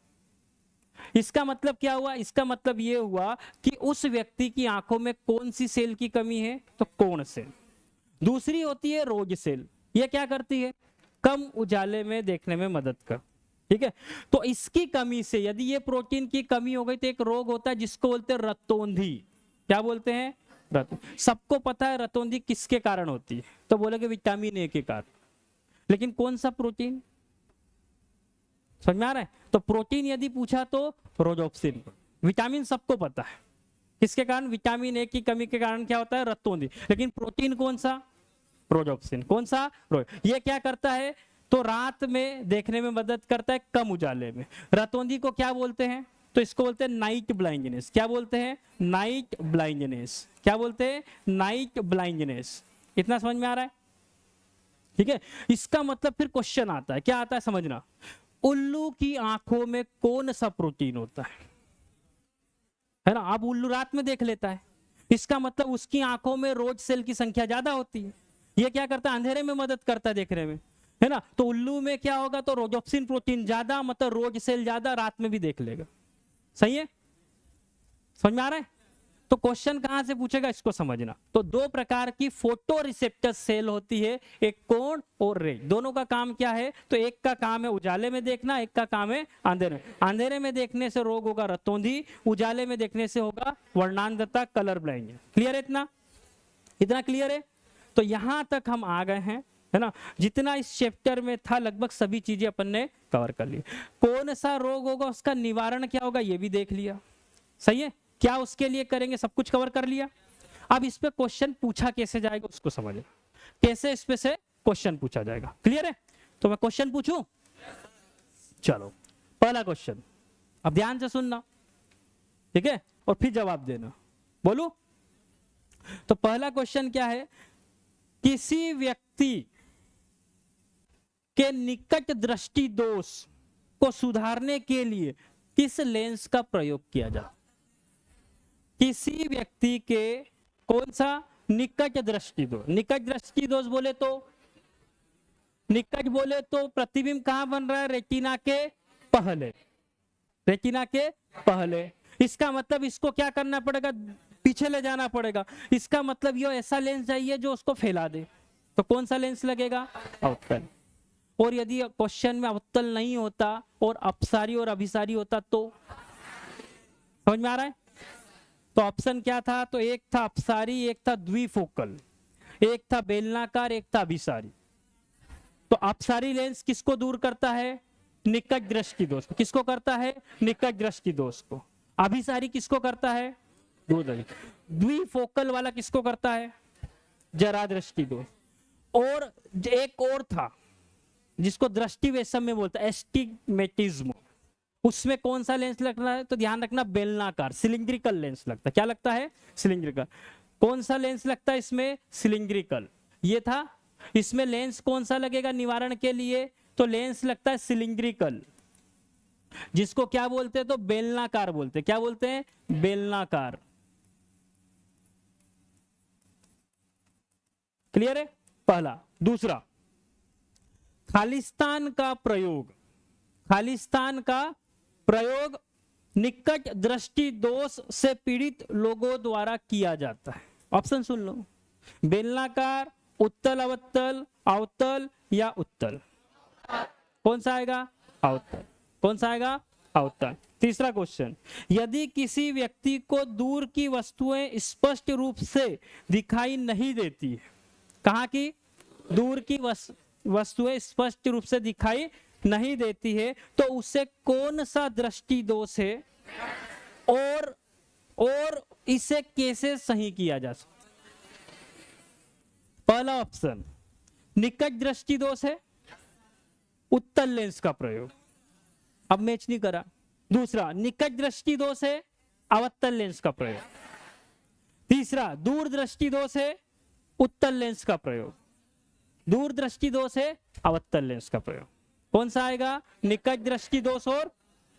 क्या हुआ? इसका मतलब ये हुआ कि उस व्यक्ति की आंखों में कौन सी सेल की कमी है? तो कोण सेल। दूसरी होती है रोज सेल। ये क्या करती है? कम उजाले में देखने में मदद कर। ठीक है, तो इसकी कमी से, यदि ये प्रोटीन की कमी हो गई तो एक रोग होता है जिसको बोलते हैं रतौंधी। क्या बोलते हैं? सबको पता है रतौंधी किसके कारण होती है, तो बोलेंगे विटामिन ए के कारण। लेकिन कौन सा प्रोटीन? समझ में आ रहा है? तो प्रोटीन यदि पूछा तो रोजोप्सिन। विटामिन सबको पता है किसके कारण? विटामिन ए की कमी के कारण क्या होता है? रतौंधी। लेकिन प्रोटीन कौन सा? रोजोप्सिन। कौन सा? ये क्या करता है? तो रात में देखने में मदद करता है, कम उजाले में। रतौंधी को क्या बोलते हैं? तो इसको बोलते हैं नाइट ब्लाइंडनेस। क्या बोलते हैं? Night blindness. क्या बोलते हैं? Night blindness. इतना समझ में आ रहा है? ठीक है, इसका मतलब फिर क्वेश्चन आता है, क्या आता है समझना, उल्लू की आंखों में कौन सा प्रोटीन होता है ना? अब उल्लू रात में देख लेता है, इसका मतलब उसकी आंखों में रोज सेल की संख्या ज्यादा होती है। ये क्या करता है? अंधेरे में मदद करता है देखने में, है ना? तो उल्लू में क्या होगा? तो रोजोप्सिन प्रोटीन ज्यादा, मतलब रोज सेल ज्यादा, रात में भी देख लेगा। सही है? समझ में आ रहा है? तो क्वेश्चन कहां से पूछेगा, इसको समझना। तो दो प्रकार की फोटो रिसेप्टर सेल होती है, एक कोण और रे। दोनों का काम क्या है? तो एक का काम है उजाले में देखना, एक का काम है अंधेरे में। अंधेरे में देखने से रोग होगा रतौंधी, उजाले में देखने से होगा वर्णांधता, कलर ब्लाइंड। क्लियर है? इतना क्लियर है? तो यहां तक हम आ गए हैं, है ना? जितना इस चैप्टर में था लगभग सभी चीजें अपन ने कवर कर ली। कौन सा रोग होगा, उसका निवारण क्या होगा, ये भी देख लिया। सही है? क्या उसके लिए करेंगे, सब कुछ कवर कर लिया। अब इस पे क्वेश्चन पूछा कैसे जाएगा उसको समझो, कैसे इस पे से क्वेश्चन पूछा जाएगा। क्लियर है? तो मैं क्वेश्चन पूछूं? चलो पहला क्वेश्चन, अब ध्यान से सुनना, ठीक है, और फिर जवाब देना। बोलू? तो पहला क्वेश्चन क्या है, किसी व्यक्ति के निकट दृष्टि दोष को सुधारने के लिए किस लेंस का प्रयोग किया जाता? किसी व्यक्ति के कौन सा निकट दृष्टि दोष, निकट दृष्टि दोष बोले तो, निकट बोले तो प्रतिबिंब कहां बन रहा है? रेटिना के पहले, रेटिना के पहले। इसका मतलब इसको क्या करना पड़ेगा? पीछे ले जाना पड़ेगा। इसका मतलब ये ऐसा लेंस चाहिए जो उसको फैला दे। तो कौन सा लेंस लगेगा? अवतल। और यदि क्वेश्चन में अवतल नहीं होता और अपसारी और अभिसारी होता तो? समझ में आ रहा है? तो ऑप्शन क्या था? तो एक था अपसारी, एक था द्विफोकल, एक था बेलनाकार, एक था अभिसारी। तो अपसारी लेंस किसको दूर करता है? निकट दृष्टि दोष को। किसको करता है? निकट दृष्टि दोष को। अभिसारी किसको करता है? द्विफोकल वाला किसको करता है? जरा दृष्टि दोष। और एक और था जिसको दृष्टि वैषम्य बोलता है, एस्टिग्मेटिज्म। उसमें कौन सा लेंस लगना है? तो ध्यान रखना, बेलनाकार, सिलिंड्रिकल लेंस लगता है। क्या लगता है? सिलिंड्रिकल। कौन सा लेंस लगता है इसमें? सिलिंड्रिकल। ये था। इसमें लेंस कौन सा लगेगा निवारण के लिए? तो लेंस लगता है सिलिंड्रिकल, जिसको क्या बोलते हैं? तो बेलनाकार बोलते हैं। क्या बोलते हैं? बेलनाकार। क्लियर है? पहला। दूसरा, खालिस्तान का प्रयोग, खालिस्तान का प्रयोग निकट दृष्टि दोष से पीड़ित लोगों द्वारा किया जाता है। ऑप्शन सुन लो, बेलनाकार, उत्तल अवतल, अवतल या उत्तल। कौन सा आएगा? अवतल। कौन सा आएगा? अवतल। तीसरा क्वेश्चन, यदि किसी व्यक्ति को दूर की वस्तुएं स्पष्ट रूप से दिखाई नहीं देती है, कहाँ की? दूर की वस्तुएं स्पष्ट रूप से दिखाई नहीं देती है, तो उसे कौन सा दृष्टि दोष है और इसे कैसे सही किया जा सकता? पहला ऑप्शन निकट दृष्टि दोष है, उत्तल लेंस का प्रयोग, अब मैच नहीं करा। दूसरा, निकट दृष्टि दोष है, अवतल लेंस का प्रयोग। तीसरा, दूर दृष्टि दोष है, उत्तल लेंस का प्रयोग। दूर दृष्टि दोष है, अवतल लेंस का प्रयोग। कौन सा आएगा? निकट दृष्टि दोष और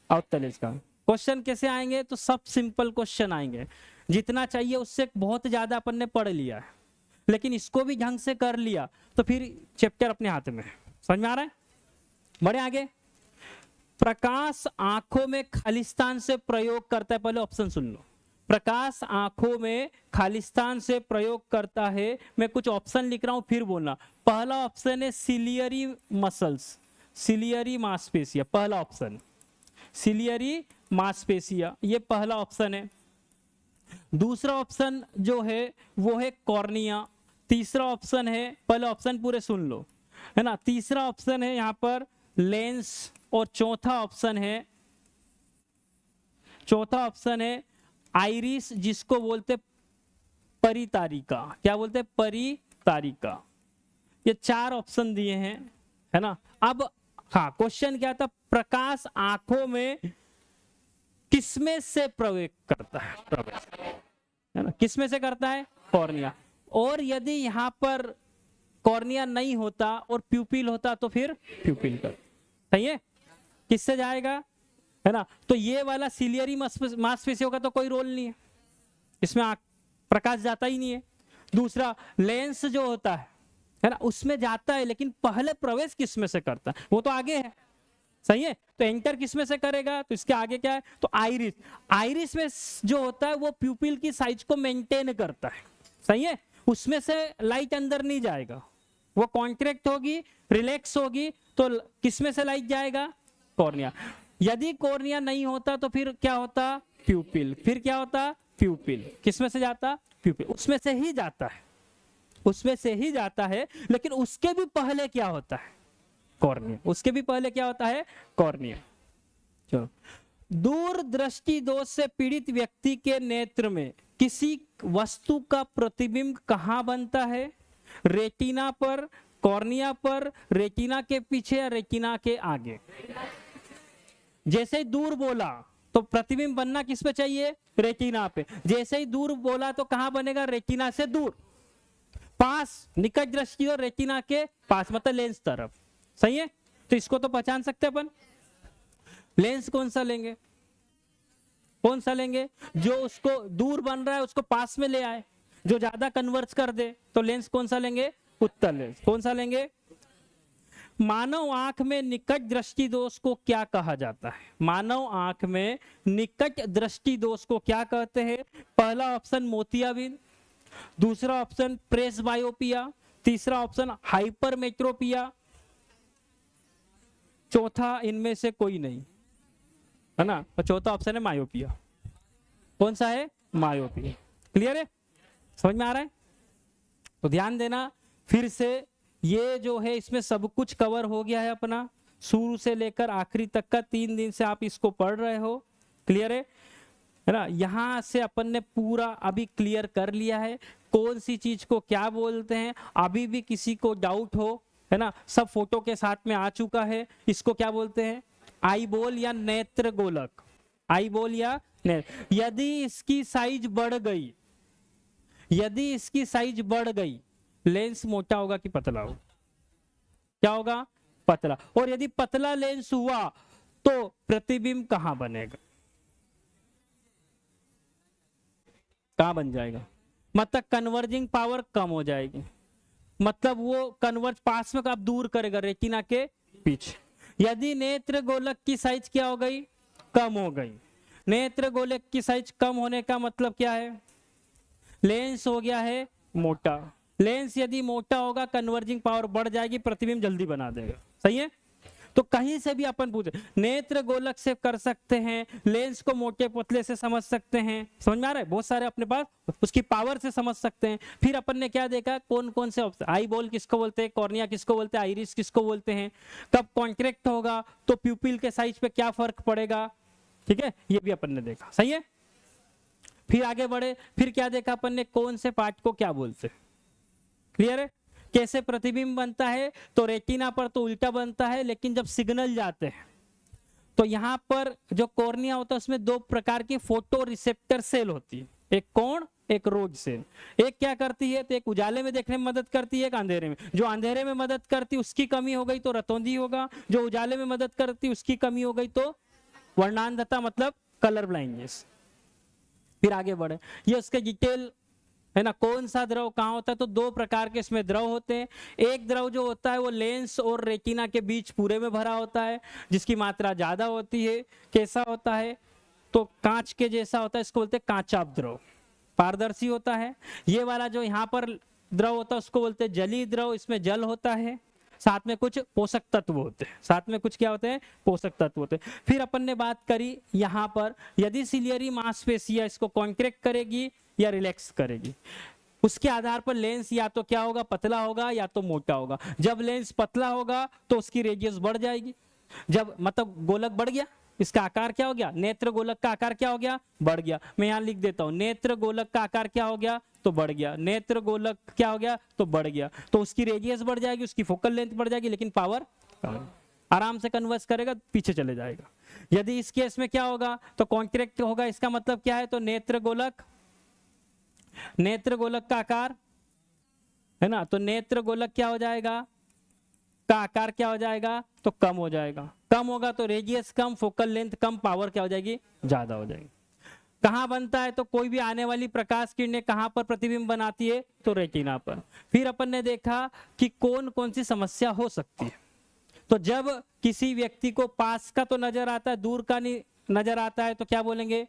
अवतल लेंस का। क्वेश्चन कैसे आएंगे? तो सब सिंपल क्वेश्चन आएंगे, जितना चाहिए उससे बहुत ज्यादा अपन ने पढ़ लिया है, लेकिन इसको भी ढंग से कर लिया तो फिर चैप्टर अपने हाथ में। समझ में आ रहा है? बढ़े आगे। प्रकाश आंखों में खालिस्तान से प्रयोग करता है। पहले ऑप्शन सुन लो, प्रकाश आंखों में खालिस्तान से प्रयोग करता है। मैं कुछ ऑप्शन लिख रहा हूं, फिर बोलना। पहला ऑप्शन है सिलियरी मसल्स, सिलियरी मांसपेशिया। पहला ऑप्शन सिलियरी मांसपेशिया, ये पहला ऑप्शन है। दूसरा ऑप्शन जो है वो है कॉर्निया। तीसरा ऑप्शन है, पहले ऑप्शन पूरे सुन लो, है ना। तीसरा ऑप्शन है यहाँ पर लेंस, और चौथा ऑप्शन है आइरिस, जिसको बोलते परितारिका। क्या बोलते? परितारिका। ये चार ऑप्शन दिए हैं, है ना। अब हाँ, क्वेश्चन क्या था? प्रकाश आंखों में किसमें से प्रवेश करता है? प्रवेश, है ना। किसमें से करता है? कॉर्निया। और यदि यहाँ पर कॉर्निया नहीं होता और प्यूपिल होता तो फिर प्यूपिल कर। सही है? किससे जाएगा? है ना। तो ये वाला सिलियरी मांसपेशियों का तो कोई रोल नहीं है, इसमें प्रकाश जाता ही नहीं है। दूसरा लेंस जो होता है ना, उसमें जाता है, लेकिन पहले प्रवेश किसमें से करता है? वो तो आगे है। सही है? तो एंटर किसमें से करेगा? तो इसके आगे क्या है? तो आइरिस। आइरिस में जो होता है वो प्यूपिल की साइज को मेंटेन करता है। सही है? उसमें से लाइट अंदर नहीं जाएगा, वो कॉन्ट्रैक्ट होगी, रिलैक्स होगी, तो किसमें से लाइट जाएगा? कॉर्निया। यदि कॉर्निया नहीं होता तो फिर क्या होता? प्यूपिल। फिर क्या होता? प्यूपिल। किसमें से जाता? प्यूपिल। उसमें से ही जाता है, उसमें से ही जाता है, लेकिन उसके भी पहले क्या होता है? कॉर्निया। उसके भी पहले क्या होता है? कॉर्निया। चलो, दूर दृष्टि दोष से पीड़ित व्यक्ति के नेत्र में किसी वस्तु का प्रतिबिंब कहाँ बनता है? रेटिना पर, कॉर्निया पर, रेटिना के पीछे या रेटिना के आगे? जैसे ही दूर बोला तो प्रतिबिंब बनना किस पे चाहिए? रेटिना पे। जैसे ही दूर बोला तो कहां बनेगा? रेटिना से दूर। पास, निकट दृष्टि और रेटिना के पास, मतलब लेंस तरफ। सही है? तो इसको तो पहचान सकते अपन। लेंस कौन सा लेंगे? कौन सा लेंगे? जो उसको दूर बन रहा है उसको पास में ले आए, जो ज्यादा कन्वर्ज कर दे। तो लेंस कौन सा लेंगे? उत्तल लेंस। कौन सा लेंगे? मानव आंख में निकट दृष्टि दोष को क्या कहा जाता है? मानव आंख में निकट दृष्टि दोष को क्या कहते हैं? पहला ऑप्शन मोतियाबिंद, दूसरा ऑप्शन प्रेस बायोपिया, तीसरा ऑप्शन हाइपरमेट्रोपिया, चौथा इनमें से कोई नहीं, है ना? और चौथा ऑप्शन है मायोपिया। कौन सा है? मायोपिया। क्लियर है? समझ में आ रहा है? तो ध्यान देना फिर से, ये जो है इसमें सब कुछ कवर हो गया है अपना, शुरू से लेकर आखिरी तक का। 3 दिन से आप इसको पढ़ रहे हो। क्लियर है ना? यहां से अपन ने पूरा अभी क्लियर कर लिया है कौन सी चीज को क्या बोलते हैं। अभी भी किसी को डाउट हो, है ना, सब फोटो के साथ में आ चुका है। इसको क्या बोलते हैं? आई बॉल या नेत्र गोलक। आई बॉल या नेत्र। यदि इसकी साइज बढ़ गई, यदि इसकी साइज बढ़ गई, लेंस मोटा होगा कि पतला होगा? क्या होगा? पतला। और यदि पतला लेंस हुआ तो प्रतिबिंब कहां बनेगा? कहां बन जाएगा? मतलब कन्वर्जिंग पावर कम हो जाएगी, मतलब वो कन्वर्ज पास में आप दूर करेगा रेटिना के पीछे। यदि नेत्र गोलक की साइज क्या हो गई? कम हो गई। नेत्र गोलक की साइज कम होने का मतलब क्या है? लेंस हो गया है मोटा। लेंस यदि मोटा होगा कन्वर्जिंग पावर बढ़ जाएगी, प्रतिबिंब जल्दी बना देगा। सही है? तो कहीं से भी अपन पूछे, नेत्र गोलक से कर सकते हैं, लेंस को मोटे पतले से समझ सकते हैं। समझ में आ रहा है? बहुत सारे अपने पास उसकी पावर से समझ सकते हैं। फिर अपन ने क्या देखा, कौन कौन से ऑप्शन, आई बॉल किसको बोलते हैं, कॉर्निया किसको बोलते हैं, आइरिस किसको बोलते हैं, कब कॉन्ट्रैक्ट होगा तो प्यूपिल के साइज पे क्या फर्क पड़ेगा। ठीक है? ये भी अपन ने देखा। सही है? फिर आगे बढ़े, फिर क्या देखा अपन ने, कौन से पार्ट को क्या बोलते हैं। क्लियर है? कैसे प्रतिबिंब बनता है? तो रेटिना पर तो उल्टा बनता है, लेकिन जब सिग्नल जाते हैं तो यहाँ पर जो कॉर्निया होता है उसमें 2 प्रकार की फोटो रिसेप्टर सेल होती है, एक कोण, एक रोड सेल। एक क्या करती है? तो एक उजाले में देखने में मदद करती है, एक अंधेरे में। जो अंधेरे में मदद करती उसकी कमी हो गई तो रतौंधी होगा, जो उजाले में मदद करती उसकी कमी हो गई तो वर्णांधता, मतलब कलर ब्लाइंडनेस। फिर आगे बढ़े, ये उसके डिटेल है ना, कौन सा द्रव कहाँ होता है। तो 2 प्रकार के इसमें द्रव होते हैं। एक द्रव जो होता है वो लेंस और रेटिना के बीच पूरे में भरा होता है, जिसकी मात्रा ज्यादा होती है। कैसा होता है? तो कांच के जैसा होता है, इसको बोलते हैं कांचाभ द्रव, पारदर्शी होता है। ये वाला जो यहाँ पर द्रव होता है उसको बोलते हैं जलीय द्रव, इसमें जल होता है, साथ में कुछ पोषक तत्व होते हैं। साथ में कुछ क्या होते हैं? पोषक तत्व होते हैं। फिर अपन ने बात करी यहाँ पर, यदि सिलियरी मांसपेशियां इसको कॉन्ट्रैक्ट करेगी या रिलैक्स करेगी, उसके आधार पर लेंस या तो क्या होगा? पतला होगा या तो मोटा होगा। जब लेंस पतला होगा तो उसकी रेडियस बढ़ जाएगी। जब मतलब गोलक बढ़ गया, इसका आकार क्या हो गया? नेत्र गोलक का आकार क्या हो गया? बढ़ गया। मैं यहाँ लिख देता हूँ, नेत्र गोलक का आकार क्या हो गया? तो बढ़ गया। नेत्र गोलक क्या हो गया? तो बढ़ गया। तो उसकी रेडियस बढ़ जाएगी, उसकी फोकल लेंथ बढ़ जाएगी, लेकिन पावर आराम से कन्वर्स करेगा, पीछे चले जाएगा। यदि इस केस में क्या होगा? तो कॉन्ट्रैक्ट होगा। इसका मतलब क्या है? तो नेत्र गोलक का आकार है ना, तो नेत्र गोलक क्या हो जाएगा? का आकार क्या हो जाएगा? तो कम हो जाएगा। कम होगा तो रेडियस कम, फोकल लेंथ कम, पावर क्या हो जाएगी? ज्यादा हो जाएगी। कहां बनता है? तो कोई भी आने वाली प्रकाश किरणें कहां पर प्रतिबिंब बनाती है? तो रेटिना पर। फिर अपन ने देखा कि कौन कौन सी समस्या हो सकती है। तो जब किसी व्यक्ति को पास का तो नजर आता है, दूर का नहीं नजर आता है, तो क्या बोलेंगे?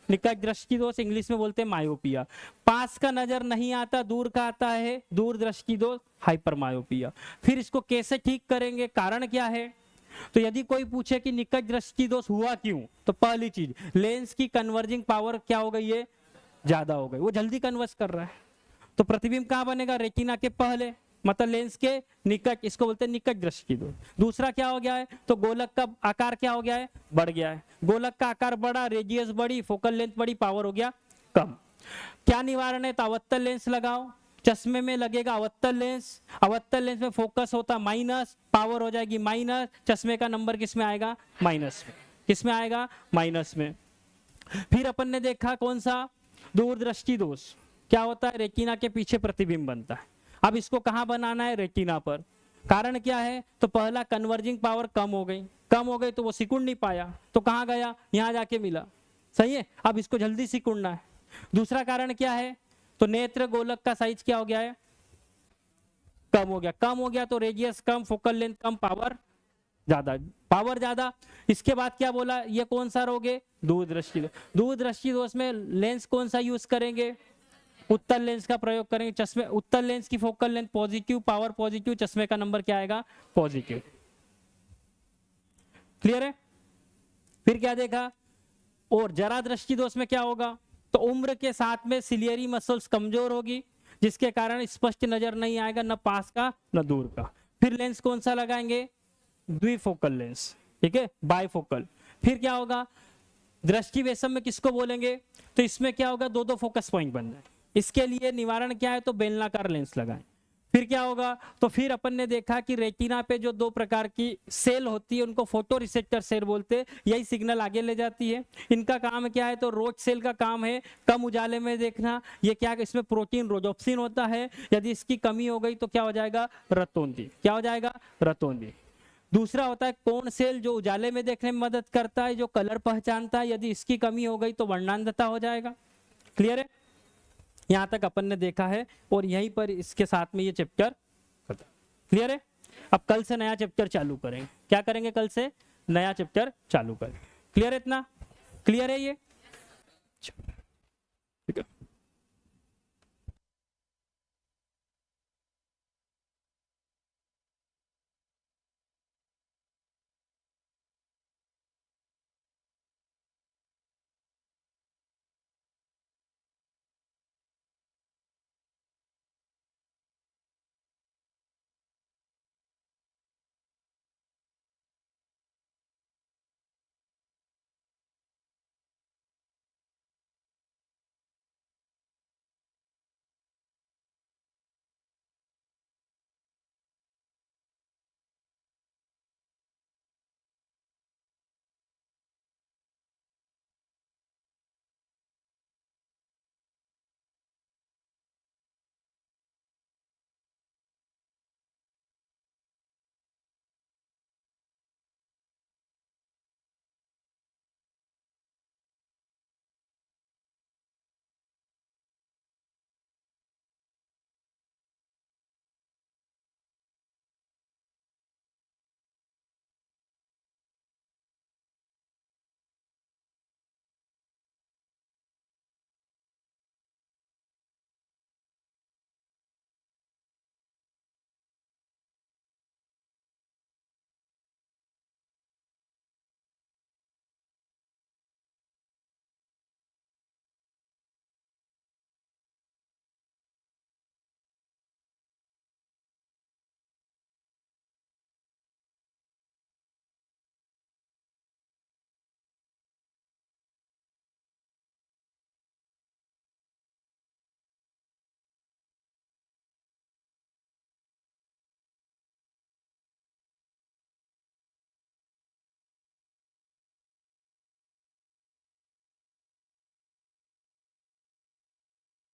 निकट दृष्टि दोष, इंग्लिश में बोलते हैं मायोपिया। पास का नजर नहीं आता, दूर का आता है, दूर दृष्टि दोष, हाइपर मायोपिया। फिर इसको कैसे ठीक करेंगे, कारण क्या है? तो यदि कोई पूछे कि निकट दृष्टि दोष हुआ क्यों, तो पहली चीज, लेंस की कन्वर्जिंग पावर क्या हो गई है? ज्यादा हो गई, वो जल्दी कन्वर्ज कर रहा है। तो प्रतिबिंब कहां बनेगा? रेटिना के पहले, मतलब लेंस के निकट, इसको बोलते हैं निकट दृष्टि दोष। दूसरा क्या हो गया है? तो गोलक का आकार क्या हो गया है? बढ़ गया है। गोलक का आकार बढ़ा, रेडियस बढ़ी, फोकल लेंथ बढ़ी, पावर हो गया कम। क्या निवारण है? तो अवतल लेंस लगाओ, चश्मे में लगेगा अवतल लेंस, अवतल लेंस में फोकस होता माइनस, पावर हो जाएगी माइनस, चश्मे का नंबर किस में आएगा? माइनस में। किस में आएगा? माइनस में। फिर अपन ने देखा कौन सा? दूरदृष्टि दोष। क्या होता है? रेटिना के पीछे प्रतिबिंब बनता है। अब इसको कहाँ बनाना है? रेटिना पर। कारण क्या है? तो पहला कन्वर्जिंग पावर कम हो गई, कम हो गई तो वो सिकुड़ नहीं पाया, तो कहाँ गया? यहाँ जाके मिला। सही है, अब इसको जल्दी सिकुड़ना है। दूसरा कारण क्या है? तो नेत्र गोलक का साइज क्या हो गया है? कम हो गया। कम हो गया तो रेडियस कम, फोकल लेंथ कम, पावर ज्यादा, पावर ज्यादा। इसके बाद क्या बोला? ये कौन सा रोग है? दूरदृष्टि दोष। दूरदृष्टि दोष में लेंस कौन सा यूज करेंगे? उत्तल लेंस का प्रयोग करेंगे। चश्मे, उत्तल लेंस की focal length positive, power positive, चश्मे का नंबर क्या आएगा? पॉजिटिव। क्लियर है? फिर क्या देखा? और जरा दृष्टि दोष में क्या होगा? तो उम्र के साथ में सिलियरी मसल्स कमजोर होगी, जिसके कारण स्पष्ट नजर नहीं आएगा, न पास का न दूर का। फिर लेंस कौन सा लगाएंगे? द्विफोकल लेंस, ठीक है, बाइफोकल। फिर क्या होगा? दृष्टि वैषम्य में किसको बोलेंगे? तो इसमें क्या होगा? दो दो फोकस पॉइंट बन जाए। इसके लिए निवारण क्या है? तो बेलनाकार लेंस लगाएं। फिर क्या होगा? तो फिर अपन ने देखा कि रेटिना पे जो दो प्रकार की सेल होती है उनको फोटो रिसेप्टर सेल बोलते हैं, यही सिग्नल आगे ले जाती है। इनका काम क्या है? तो रोज सेल का काम है कम उजाले में देखना। ये क्या? इसमें प्रोटीन रोजोप्सिन होता है, यदि इसकी कमी हो गई तो क्या हो जाएगा? रतौंधी। क्या हो जाएगा? रतौंधी। दूसरा होता है कोण सेल, जो उजाले में देखने में मदद करता है, जो कलर पहचानता है, यदि इसकी कमी हो गई तो वर्णांधता हो जाएगा। क्लियर है? यहां तक अपन ने देखा है और यहीं पर इसके साथ में ये चैप्टर खत्म। क्लियर है? अब कल से नया चैप्टर चालू करेंगे। क्या करेंगे? कल से नया चैप्टर चालू करेंगे। क्लियर है? इतना क्लियर है ये?